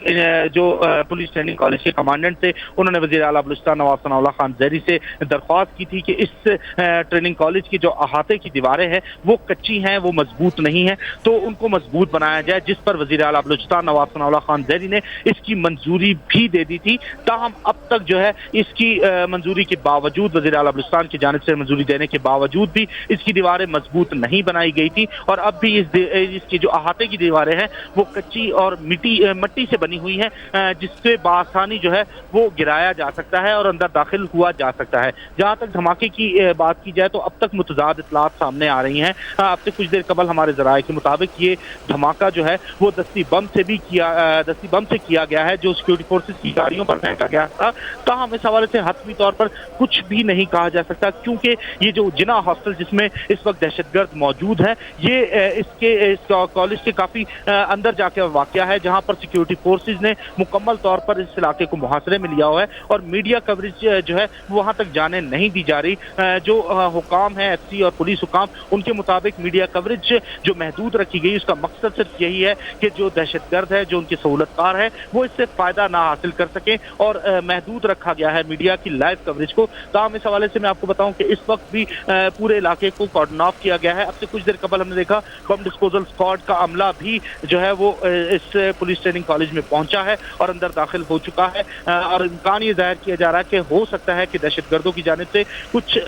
जो पुलिस ट्रेनिंग कॉलेज के कमांडेंट थे, उन्होंने वज़ीर आला बलूचिस्तान नवाब सनाउल्लाह खान ज़ैरी से दरख्वास्त की थी कि इस ट्रेनिंग कॉलेज की जो अहाते की दीवारें हैं वो कच्ची हैं, वो मजबूत नहीं है, तो उनको मजबूत बनाया जाए, जिस पर वज़ीर आला बलूचिस्तान नवाब सनाउल्लाह खान ज़ैरी ने इसकी मंजूरी भी दे दी थी। ताहम अब तक जो है इसकी मंजूरी के बावजूद, वज़ीर आला बलूचिस्तान की जानिब से मंजूरी देने के बावजूद भी इसकी दीवारें मजबूत नहीं बनाई गई थी और अब भी इसकी जो अहाते की दीवारें हैं वो कच्ची और मिट्टी से बनी हुई हैं, जिससे बासानी जो है वो गिराया जा सकता है और अंदर दाखिल हुआ जा सकता है। जहाँ तक धमाके की बात की जाए तो अब तक मुतज़ाद इत्तलात सामने आ रही हैं। अब से कुछ देर कबल हमारे ज़राए के मुताबिक ये धमाका जो है वो दस्ती बम से किया गया है, जो सिक्योरिटी फोर्सेस की गाड़ियों पर फेंका गया था। ताहम इस हवाले से हतमी तौर पर कुछ भी नहीं कहा जा सकता, क्योंकि ये जो जिना हॉस्टल जिसमें इस वक्त दहशतगर्द मौजूद है, ये इस कॉलेज के काफ़ी अंदर जाके वाक़या है, जहाँ पर सिक्योरिटी फोर्सेस ने मुकम्मल तौर पर इस इलाके को मुहासरे में लिया हुआ है और मीडिया कवरेज जो है वहाँ तक जाने नहीं दी जा रही। जो हुकाम है, एफसी और पुलिस हुकाम, उनके मुताबिक मीडिया कवरेज जो महदूद रखी गई, उसका मकसद सिर्फ यही है कि जो दहशतगर्द है, जो उनके सहूलतकार है, वो इससे फ़ायदा ना हासिल कर सकें और महदूद रखा गया है मीडिया की लाइव कवरेज को। ताहम इस हवाले से मैं आपको बताऊं कि इस वक्त भी पूरे इलाके को कॉर्डन ऑफ किया गया है। अब से कुछ देर कबल हमने देखा बम डिस्पोजल स्क्वाड का अमला भी जो है वो इस पुलिस ट्रेनिंग कॉलेज में पहुंचा है और अंदर दाखिल हो चुका है और इम्कान ये जाहिर किया जा रहा है कि हो सकता है कि दहशतगर्दों की जानिब से कुछ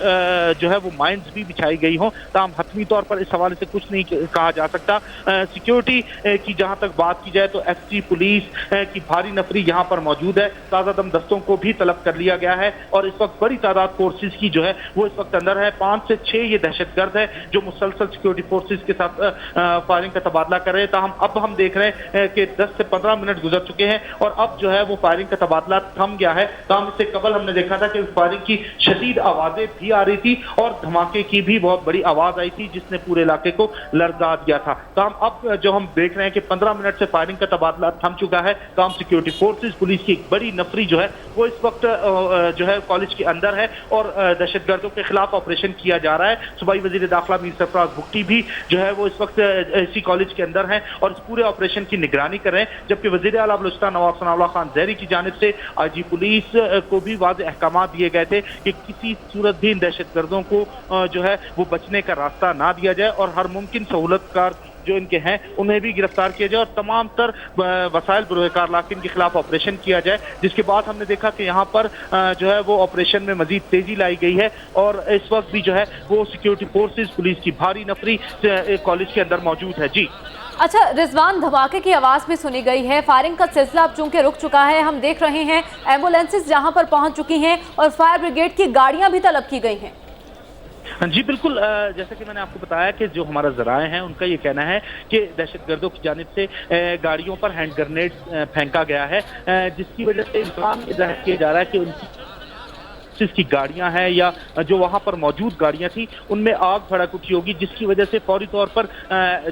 जो है वो माइंस भी बिछाई गई हों। ताहम हतमी तौर पर इस हवाले से कुछ नहीं कहा जा सकता। सिक्योरिटी की जहाँ तक बात की जाए तो एफसी पुलिस की भारी नफरी यहाँ पर मौजूद है। ताज़ा दम दस्तों को भी तलब कर लिया गया है और इस वक्त बड़ी तादाद फोर्सेस की जो है वो इस वक्त अंदर है। 5 से 6 ये दहशतगर्द है जो मुसलसल सिक्योरिटी फोर्सेस के साथ फायरिंग का तबादला कर रहे हैं। ताहम अब हम देख रहे हैं कि 10 से 15 मिनट गुजर चुके हैं और अब जो है वो फायरिंग का तबादला थम गया है। ताहम इससे कबल हमने देखा था कि फायरिंग की शदीद आवाजें भी आ रही थी और धमाके की भी बहुत बड़ी आवाज आई थी, जिसने पूरे इलाके को लरजा दिया था। ताहम अब जो हम देख रहे हैं कि 15 मिनट से फायरिंग का तबादला थम चुका है। ताहम सिक्योरिटी फोर्सेस, पुलिस की एक बड़ी नफरी जो है वो इस वक्त जो है कॉलेज के अंदर है और दहशतगर्दों के खिलाफ ऑपरेशन किया जा रहा है। सूबाई वजीर दाखिला मीर सरफराज भुट्टी भी जो है वो इस वक्त इसी कॉलेज के अंदर हैं और इस पूरे ऑपरेशन की निगरानी कर रहे हैं, जबकि वजीर आला बलूचिस्तान नवाब सनाउल्लाह खान ज़ैरी की जानिब से आईजी पुलिस को भी वाज़ेह अहकाम दिए गए थे कि किसी सूरत भी इन दहशतगर्दों को जो है वो बचने का रास्ता ना दिया जाए और हर मुमकिन सहूलतकार जो इनके हैं उन्हें भी गिरफ्तार किया जाए और तमाम तर वसाइल बरोकार लाकिन के खिलाफ ऑपरेशन किया जाए। जिसके बाद हमने देखा कि यहाँ पर जो है वो ऑपरेशन में मजीद तेजी लाई गई है और इस वक्त भी जो है वो सिक्योरिटी फोर्सेस, पुलिस की भारी नफरी कॉलेज के अंदर मौजूद है। जी अच्छा रिजवान, धमाके की आवाज़ भी सुनी गई है, फायरिंग का सिलसिला अब चूंकि रुक चुका है, हम देख रहे हैं एम्बुलेंसेज जहां पर पहुंच चुकी हैं और फायर ब्रिगेड की गाड़ियां भी तलब की गई हैं। जी बिल्कुल, जैसा कि मैंने आपको बताया कि जो हमारा जराए हैं उनका ये कहना है कि दहशतगर्दों की जानिब से गाड़ियों पर हैंड ग्रेनेड फेंका गया है, जिसकी वजह से इल्जाम जाहिर किया जा रहा है कि उनकी की गाड़ियां हैं या जो वहां पर मौजूद गाड़ियां थी उनमें आग भड़क उठी होगी, जिसकी वजह से फौरी तौर पर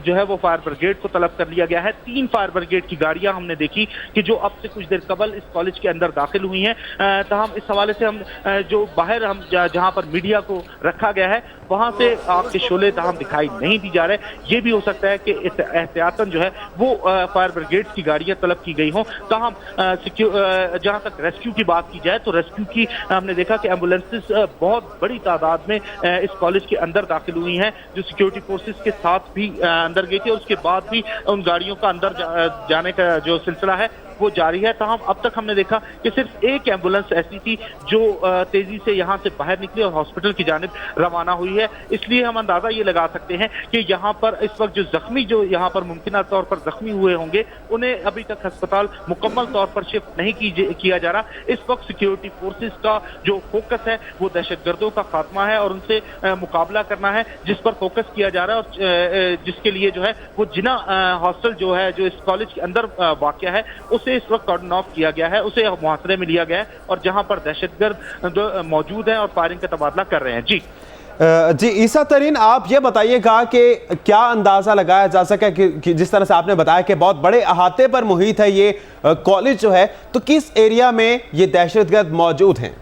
जो है वो फायर ब्रिगेड को तलब कर लिया गया है। 3 फायर ब्रिगेड की गाड़ियां हमने देखी कि जो अब से कुछ देर कबल इस कॉलेज के अंदर दाखिल हुई हैं। तमाम इस हवाले से हम जो बाहर हम जहां पर मीडिया को रखा गया है वहां से आग के शोले तमाम दिखाई नहीं दी जा रहे। ये भी हो सकता है कि एहतियातन जो है वो फायर ब्रिगेड की गाड़ियां तलब की गई हों। तमाम जहां तक रेस्क्यू की बात की जाए तो रेस्क्यू की हमने देखा कि एम्बुलेंसेस बहुत बड़ी तादाद में इस कॉलेज के अंदर दाखिल हुई हैं, जो सिक्योरिटी फोर्सेस के साथ भी अंदर गई थी और उसके बाद भी उन गाड़ियों का अंदर जाने का जो सिलसिला है वो जारी है। ताहम अब तक हमने देखा कि सिर्फ एक एम्बुलेंस ऐसी थी जो तेजी से यहाँ से बाहर निकली और हॉस्पिटल की जानिब रवाना हुई है। इसलिए हम अंदाजा ये लगा सकते हैं कि यहाँ पर इस वक्त जो जख्मी जो यहाँ पर मुमकिन तौर पर जख्मी हुए होंगे उन्हें अभी तक अस्पताल मुकम्मल तौर पर शिफ्ट नहीं किया जा रहा। इस वक्त सिक्योरिटी फोर्सेस का जो फोकस है वो दहशतगर्दों का खात्मा है और उनसे मुकाबला करना है, जिस पर फोकस किया जा रहा है और जिसके लिए जो है वो जिना हॉस्टल जो है जो इस कॉलेज के अंदर वाक़या है उसे इस वक्त कॉर्डन ऑफ किया गया है, उसे मुहासरे में लिया गया है और जहां पर दहशतगर्द मौजूद हैं और फायरिंग का तबादला कर रहे हैं। जी ईसा तरीन, आप ये बताइएगा कि क्या अंदाज़ा लगाया जा सके कि जिस तरह से आपने बताया कि बहुत बड़े अहाते पर मुहित है ये कॉलेज जो है, तो किस एरिया में ये दहशतगर्द मौजूद हैं?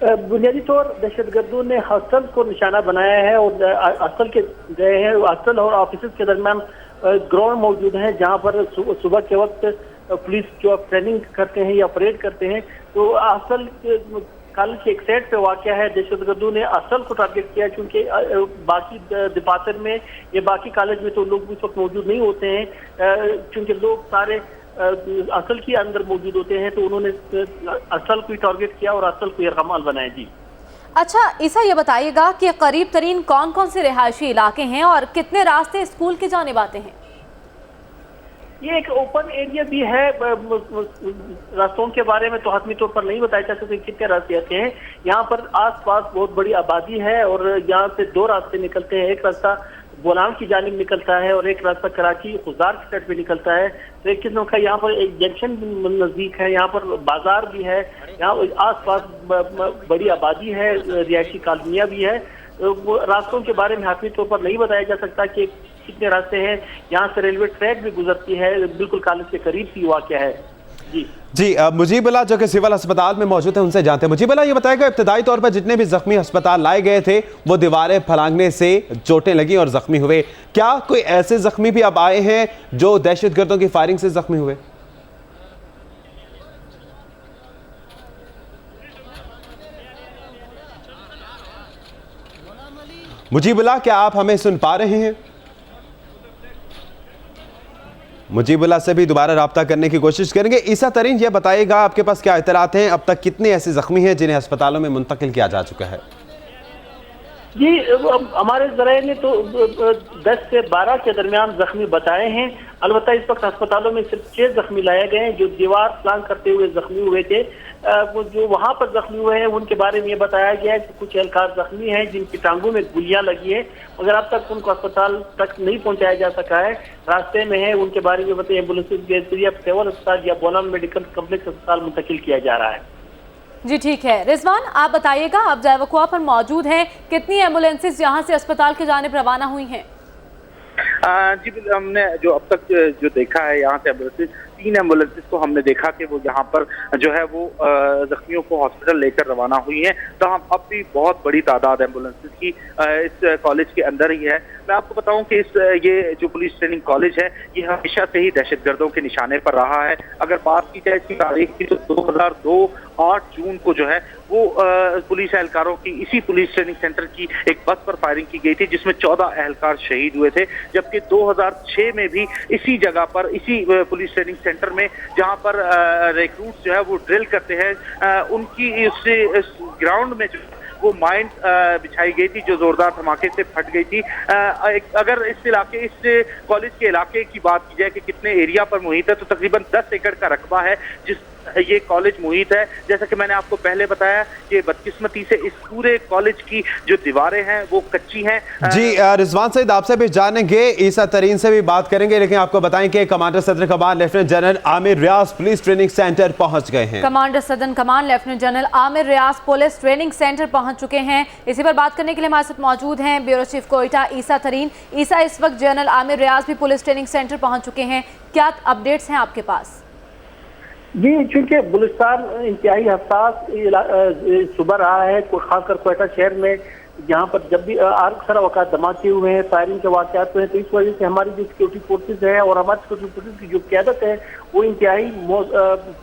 बुनियादी तौर दहशतगर्दों ने हॉस्टल को निशाना बनाया है और हॉस्टल के गए हैं। हॉस्टल और ऑफिस के दरमियान ग्राउंड मौजूद है जहां पर सुबह के वक्त पुलिस जो ट्रेनिंग करते हैं या परेड करते हैं। तो हॉस्टल कॉलेज के एक साइड पे वाक़या है। दहशतगर्दों ने हॉस्टल को टारगेट किया क्योंकि बाकी डिपार्टमेंट में या बाकी कॉलेज में तो लोग उस वक्त मौजूद नहीं होते हैं, क्योंकि लोग सारे असल के अंदर मौजूद होते हैं। तो उन्होंने असल को टारगेट किया और असल को यरगमाल बनाया। जी अच्छा ईसा, ये बताइएगा कि करीब तरीन कौन कौन से रिहायशी इलाके हैं और कितने रास्ते स्कूल की जानिब आते हैं? ये एक ओपन एरिया भी है। रास्तों के बारे में तो हतमी तौर पर नहीं बताया जा सकता कितने रास्ते आते हैं। यहाँ पर आसपास बहुत बड़ी आबादी है और यहाँ से दो रास्ते निकलते हैं। एक रास्ता बोलान की जानिब निकलता है और एक रास्ता कराची खुजार की साइड पे निकलता है। तो एक किस्म का यहाँ पर एक जंक्शन नजदीक है, यहाँ पर बाजार भी है, यहाँ आसपास बड़ी आबादी है, रिहायशी कॉलोनियाँ भी है। रास्तों के बारे में हाथी तौर पर नहीं बताया जा सकता कि कितने रास्ते हैं। यहाँ से रेलवे ट्रैक भी गुजरती है, बिल्कुल कॉलेज के करीब ही वाक़या है। जी मुजीबुल्लाह जो कि सिविल अस्पताल में मौजूद है उनसे जानते हैं। मुजीबुल्लाह ये बताएगा इब्तदाई तौर पर जितने भी जख्मी अस्पताल लाए गए थे वो दीवारें फलांगने से चोटें लगी और जख्मी हुए, क्या कोई ऐसे जख्मी भी अब आए हैं जो दहशतगर्दों की फायरिंग से जख्मी हुए? मुजीबुल्लाह क्या आप हमें सुन पा रहे हैं? मुजीबुल्लाह से भी दोबारा रब्ता करने की कोशिश करेंगे। ईसा तरीन ये बताइएगा आपके पास क्या इतलात हैं, अब तक कितने ऐसे जख्मी हैं जिन्हें अस्पतालों में मुंतकिल किया जा चुका है? जी हमारे ज़राए ने तो 10 से 12 के दरमियान जख्मी बताए हैं। अलबत्ता इस वक्त अस्पतालों में सिर्फ 6 जख्मी लाए गए हैं जो दीवार प्लान करते हुए जख्मी हुए थे। जो वहां पर जख्मी हुए हैं उनके बारे में ये बताया गया है कि कुछ एहलकार जख्मी हैं जिनकी टांगों में गोलियां लगी है, मगर अब तक उनको अस्पताल तक नहीं पहुंचाया जा सका है, रास्ते में है। उनके बारे में बताइए एम्बुलेंस के जरिए सिविल अस्पताल या बोनाम मेडिकल कम्प्लेक्स अस्पताल मुंतकिल किया जा रहा है। जी ठीक है। रिजवान आप बताइएगा, आप जायवकुआ पर मौजूद हैं, कितनी एम्बुलेंसेज यहाँ से अस्पताल की जानिब रवाना हुई हैं? जी हमने जो अब तक जो देखा है यहाँ से एम्बुलेंसेज 3 एम्बुलेंसेज को हमने देखा कि वो यहाँ पर जो है वो जख्मियों को हॉस्पिटल लेकर रवाना हुई हैं। तो हम अब भी बहुत बड़ी तादाद एम्बुलेंसेज की इस कॉलेज के अंदर ही है। मैं आपको बताऊं कि ये जो पुलिस ट्रेनिंग कॉलेज है ये हमेशा से ही दहशतगर्दों के निशाने पर रहा है। अगर बात की जाए इसकी तारीख की तो 2002 8 जून को जो है वो पुलिस एहलकारों की इसी पुलिस ट्रेनिंग सेंटर की एक बस पर फायरिंग की गई थी जिसमें 14 एहलकार शहीद हुए थे। जबकि 2006 में भी इसी जगह पर इसी पुलिस ट्रेनिंग सेंटर में जहां पर रिक्रूट्स जो है वो ड्रिल करते हैं उनकी उस ग्राउंड में जो वो माइन बिछाई गई थी जो जोरदार धमाके से फट गई थी। अगर इस कॉलेज के इलाके की बात की जाए कि कितने एरिया पर मुहित है तो तकरीबन 10 एकड़ का रकबा है जिस ये कॉलेज मुहित है। जैसा कि मैंने आपको पहले बताया कि बदकिस्मती से इस पूरे कॉलेज की जो दीवारें हैं वो कच्ची हैं। जी रिजवान सईद आपसे भी जानेंगे, ईसा तरीन से भी बात करेंगे, लेकिन आपको बताएं कि कमांडर सदर कमान लेफ्टिनेंट जनरल आमिर रियाज पुलिस ट्रेनिंग सेंटर पहुंच गए हैं। कमांडर सदर कमान लेफ्टिनेंट जनरल आमिर रियाज पुलिस ट्रेनिंग सेंटर पहुंच चुके हैं। इसी पर बात करने के लिए हमारे साथ मौजूद हैं ब्यूरो चीफ कोयटा ईसा तरीन। ईसा, इस वक्त जनरल आमिर रियाज भी पुलिस ट्रेनिंग सेंटर पहुंच चुके हैं, क्या अपडेट्स हैं आपके पास? जी चूंकि बलूचिस्तान इंतहाई हसास सुबह रहा है, खासकर कोयटा शहर में जहाँ पर जब भी अक्सर अवकात धमाके हुए हैं, फायरिंग के वाक़यात हुए हैं, तो इस वजह से हमारी जो सिक्योरिटी फोर्सेज है और हमारी सिक्योरिटी फोर्सेज की जो क़यादत है वो इंतहाई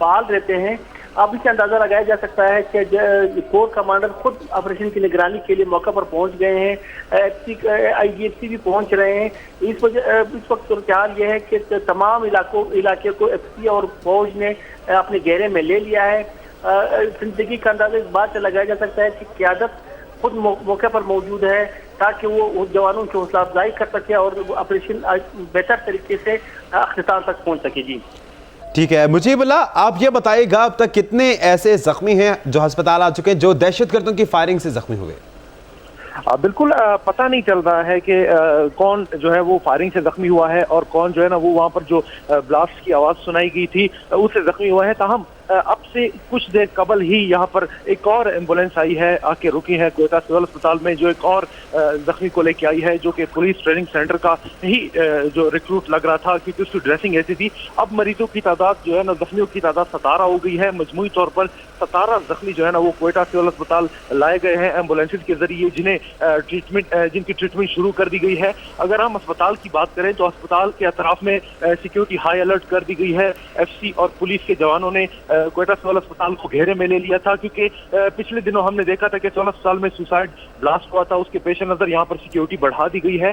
फाल रहते हैं। अब इससे अंदाजा लगाया जा सकता है कि कोर कमांडर खुद ऑपरेशन की निगरानी के लिए मौके पर पहुंच गए हैं, IGFC भी पहुंच रहे हैं। इस वक्त सूरत हाल यह है कि तमाम इलाके को FC और फौज ने अपने घेरे में ले लिया है। जिंदगी का अंदाजा इस बात से लगाया जा सकता है कि क़यादत खुद मौके पर मौजूद है ताकि वो जवानों की हौसला अफजाई कर सके और ऑपरेशन बेहतर तरीके से अख्तिताम तक पहुंच सके। जी ठीक है मुजीबुल्लाह, आप ये बताइएगा अब तक कितने ऐसे जख्मी हैं जो अस्पताल आ चुके हैं जो दहशतगर्दों की फायरिंग से जख्मी हुए? बिल्कुल पता नहीं चल रहा है कि कौन जो है वो फायरिंग से जख्मी हुआ है और कौन जो है ना वो वहाँ पर जो ब्लास्ट की आवाज़ सुनाई गई थी उससे जख्मी हुआ है। ताहम अब से कुछ देर कबल ही यहाँ पर एक और एम्बुलेंस आई है, आके रुकी है क्वेटा सिविल अस्पताल में, जो एक और जख्मी को लेके आई है, जो कि पुलिस ट्रेनिंग सेंटर का ही जो रिक्रूट लग रहा था, क्योंकि उसकी ड्रेसिंग ऐसी थी। अब मरीजों की तादाद जो है ना, जख्मियों की तादाद 17 हो गई है। मजमूई तौर पर 17 जख्मी जो है ना वो क्वेटा सिविल अस्पताल लाए गए हैं एम्बुलेंसेज के जरिए, जिनकी ट्रीटमेंट शुरू कर दी गई है। अगर हम अस्पताल की बात करें तो अस्पताल के अतराफ में सिक्योरिटी हाई अलर्ट कर दी गई है। एफसी और पुलिस के जवानों ने क्वेटा सिविल अस्पताल को घेरे में ले लिया था, क्योंकि पिछले दिनों हमने देखा था कि सिविल अस्पताल में सुसाइड ब्लास्ट हुआ था। उसके पेश नजर यहाँ पर सिक्योरिटी बढ़ा दी गई है।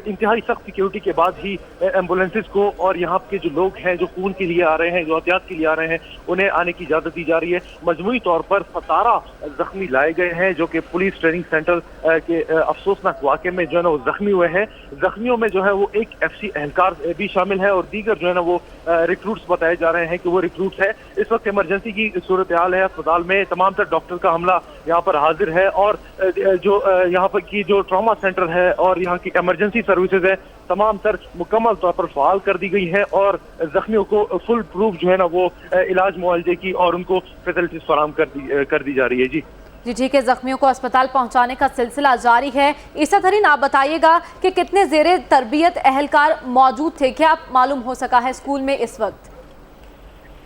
इंतहाई सख्त सिक्योरिटी के बाद ही एम्बुलेंसेज को और यहाँ के जो लोग हैं जो खून के लिए आ रहे हैं, जो एहतियात के लिए आ रहे हैं, उन्हें आने की इजाजत दी जा रही है। मजमूई तौर पर 17 जख्मी लाए गए हैं, जो कि पुलिस ट्रेनिंग सेंटर के अफसोसनाक वाक़े में जो है ना वो जख्मी हुए हैं। जख्मियों में जो है वो एक एफसी एहलकार भी शामिल है और दीगर जो है ना वो रिक्रूट्स बताए जा रहे हैं कि वो रिक्रूट्स है। इस वक्त इमरजेंसी की सूरत हाल है अस्पताल में, तमाम तर डॉक्टर का हमला यहाँ पर हाजिर है और जो यहाँ पर की जो ट्रॉमा सेंटर है और यहाँ की इमरजेंसी सर्विसेज है, तमाम तर मुकम्मल तौर पर फाल कर दी गई है और जख्मियों को फुल प्रूफ जो है ना वो इलाज मुआवजे की और उनको फैसिलिटीज फराहम कर दी जा रही है। जी ठीक है, जख्मियों को अस्पताल पहुंचाने का सिलसिला जारी है। इसा तरीन आप बताइएगा कि कितने ज़ेरे तरबियत अहलकार मौजूद थे, क्या मालूम हो सका है स्कूल में इस वक्त?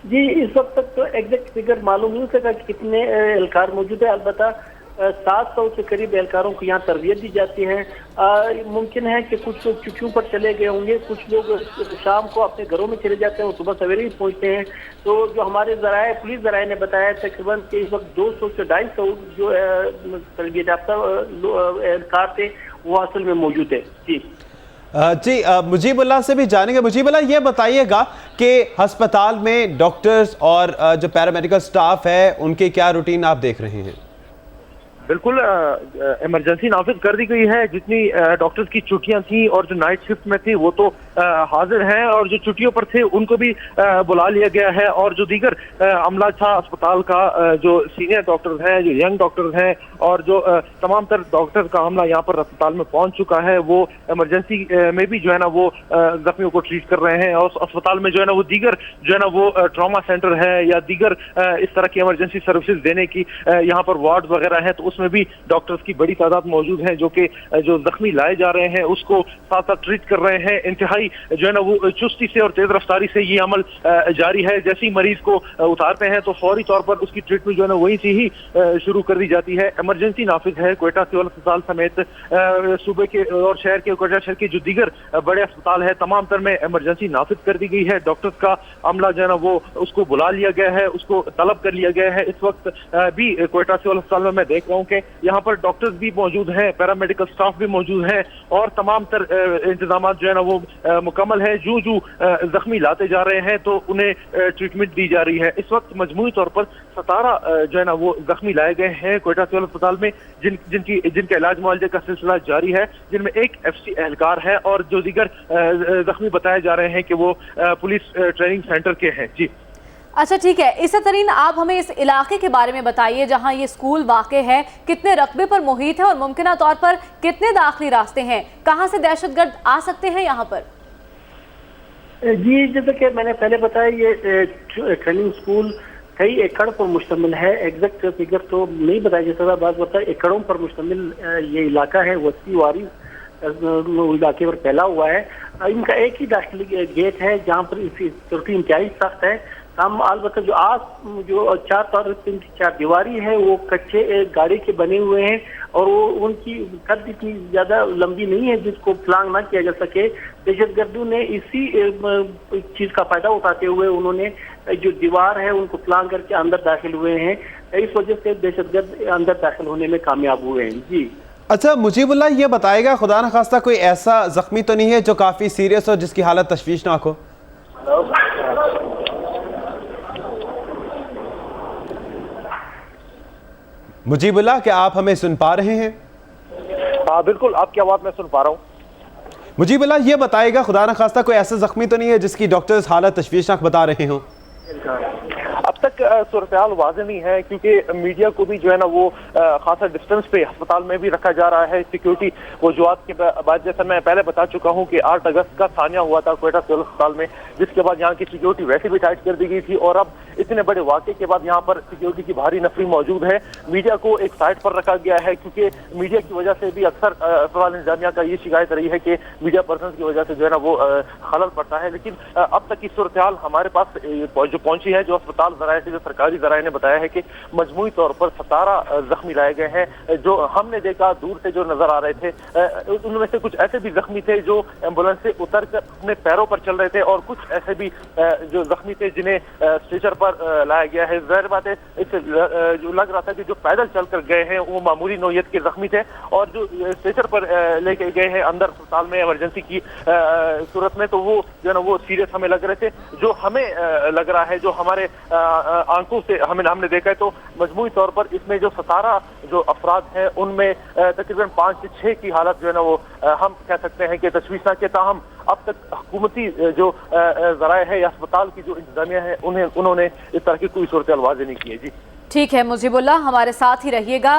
जी, इस वक्त तक तो एग्जैक्ट फिगर मालूम नहीं हो सका कि कितने एहलकार मौजूद है। अलबत्ता 700 के करीब एहलकारों को यहाँ तरबियत दी जाती है। मुमकिन है कि कुछ लोग छुट्टियों पर चले गए होंगे, कुछ लोग शाम को अपने घरों में चले जाते हैं और सुबह सवेरे ही पहुँचते हैं। तो जो हमारे जराए पुलिस जराए ने बताया तकरीबन कि इस वक्त 200 से 250 जो तरबियत याफ्ता एहलकार थे वो असल में मौजूद है। जी मुजीबुल्लाह से भी जानेंगे। मुजीबुल्लाह, ये बताइएगा कि अस्पताल में डॉक्टर्स और जो पैरामेडिकल स्टाफ है उनके क्या रूटीन आप देख रहे हैं? बिल्कुल, इमरजेंसी नाफिज कर दी गई है। जितनी डॉक्टर्स की छुट्टियां थी और जो नाइट शिफ्ट में थे वो तो हाजिर हैं और जो छुट्टियों पर थे उनको भी बुला लिया गया है। और जो दीगर अमला था अस्पताल का, जो सीनियर डॉक्टर्स हैं, जो यंग डॉक्टर्स हैं और जो तमाम तर डॉक्टर्स का अमला यहाँ पर अस्पताल में पहुंच चुका है, वो इमरजेंसी में भी जो है ना वो जख्मियों को ट्रीट कर रहे हैं। और अस्पताल में जो है ना वो दीगर जो है ना वो ट्रॉमा सेंटर है या दीगर इस तरह की इमरजेंसी सर्विसेज देने की यहाँ पर वार्ड वगैरह है, तो उसमें भी डॉक्टर्स की बड़ी तादाद मौजूद है, जो कि जो जख्मी लाए जा रहे हैं उसको साथ साथ ट्रीट कर रहे हैं। इंतहाई जो है ना वो चुस्ती से और तेज रफ्तारी से ये अमल जारी है। जैसे ही मरीज को उतारते हैं तो फौरी तौर पर उसकी ट्रीटमेंट जो है ना वहीं से ही शुरू कर दी जाती है। इमरजेंसी नाफिज है क्वेटा सिविल अस्पताल समेत सूबे के और शहर के क्वेटा शहर के जो दीगर बड़े अस्पताल है तमाम तर में इमरजेंसी नाफिज कर दी गई है। डॉक्टर्स का अमला जो है ना वो उसको बुला लिया गया है, उसको तलब कर लिया गया है। इस वक्त भी क्वेटा सिविल अस्पताल में मैं देख रहा हूँ कि यहाँ पर डॉक्टर्स भी मौजूद हैं, पैरामेडिकल स्टाफ भी मौजूद है और तमाम तर इंतजाम जो है ना वो मुकम्मल है। जो जख्मी लाते जा रहे हैं तो उन्हें ट्रीटमेंट दी जा रही है। इस वक्त मजमूई तौर पर 17 जो है ना वो जख्मी लाए गए हैं क्वेटा सिविल अस्पताल में, जिनका इलाज मुआवजे का सिलसिला जारी है, जिनमें एक एफसी एहलकार है और जो दीगर जख्मी बताए जा रहे हैं कि वो पुलिस ट्रेनिंग सेंटर के हैं। जी अच्छा, ठीक है। इस तरीन आप हमें इस इलाके के बारे में बताइए जहां ये स्कूल वाक़े है, कितने रकबे पर मुहित है और मुमकिन तौर पर कितने दाखिली रास्ते हैं, कहां से दहशतगर्द आ सकते हैं यहाँ पर? जी, जैसे कि मैंने पहले बताया, ये ट्रेनिंग स्कूल कई एकड़ पर मुश्तमिल है। एग्जैक्ट फिगर तो नहीं बताया जा सकता, बात बताया एकड़ों पर मुश्तमिल ये इलाका है, वसी वारी इलाके पर फैला हुआ है। इनका एक ही दाखिली गेट है जहाँ पर सिक्योरिटी इंतहाई सख्त है। हम अलबत्ता जो चार दीवारी है वो कच्चे गाड़ी के बने हुए हैं और वो उनकी कद इतनी ज्यादा लंबी नहीं है जिसको प्लांग ना किया जा सके। दहशतगर्दों ने इसी चीज का फायदा उठाते हुए उन्होंने जो दीवार है उनको प्लांग करके अंदर दाखिल हुए हैं। इस वजह से दहशतगर्द अंदर दाखिल होने में कामयाब हुए हैं। जी अच्छा, मुजीबुल्लाह, ये बताएगा खुदा न खास्ता कोई ऐसा जख्मी तो नहीं है जो काफी सीरियस हो, जिसकी हालत तशवीशनाक हो? मुजीबुल्लाह, क्या आप हमें सुन पा रहे हैं? हाँ बिल्कुल, आपकी आवाज मैं सुन पा रहा हूँ। मुजीबुल्लाह, ये बताएगा खुदा न खास्ता कोई ऐसा जख्मी तो नहीं है जिसकी डॉक्टर्स हालत तशवीशनाक बता रहे हों? अब तक सूरत-ए-हाल वाज़ेह नहीं है, क्योंकि मीडिया को भी जो है ना वो खासा डिस्टेंस पे अस्पताल में भी रखा जा रहा है। सिक्योरिटी वजूहात के बाद, जैसा मैं पहले बता चुका हूँ कि 8 अगस्त का सानिया हुआ था क्वेटा सिविल अस्पताल में, जिसके बाद यहाँ की सिक्योरिटी वैसे भी टाइट कर दी गई थी, और अब इतने बड़े वाक़े के बाद यहाँ पर सिक्योरिटी की भारी नफरी मौजूद है। मीडिया को एक साइड पर रखा गया है, क्योंकि मीडिया की वजह से भी अक्सर अस्पताल इंतजामिया का ये शिकायत रही है कि मीडिया पर्सन की वजह से जो है ना वो खलल पड़ता है। लेकिन अब तक की सूरत-ए-हाल हमारे पास जो पहुंची है, जो अस्पताल ज़राए से, जो सरकारी ज़राए ने बताया है कि मजमूई तौर पर 17 जख्मी लाए गए हैं। जो हमने देखा दूर से जो नजर आ रहे थे, उनमें से कुछ ऐसे भी जख्मी थे जो एम्बुलेंस से उतर कर अपने पैरों पर चल रहे थे, और कुछ ऐसे भी जो जख्मी थे जिन्हें स्ट्रेचर पर लाया गया है। जाहिर बात है, इससे जो लग रहा था कि जो पैदल चल कर गए हैं वो मामूली नौयत के जख्मी थे, और जो स्ट्रेचर पर लेके गए हैं अंदर अस्पताल में इमरजेंसी की सूरत में, तो वो जो है ना वो सीरियस हमें लग रहे थे। जो हमें लग रहा है, जो हमारे आंखों से हमने देखा है, तो मजमूई तौर पर इसमें जो 17 जो अफराद हैं उनमें तकरीबन 5 से 6 की हालत जो है ना वो हम कह सकते हैं कि तशवीशनाक है। ताहम अब तक हुकूमती जो ज़राए है या अस्पताल की जो इंतजामिया है उन्होंने इस तरह की कोई सूरत-ए-हाल वाज़ेह नहीं की है। जी ठीक है मुजीबुल्लाह, हमारे साथ ही रहिएगा।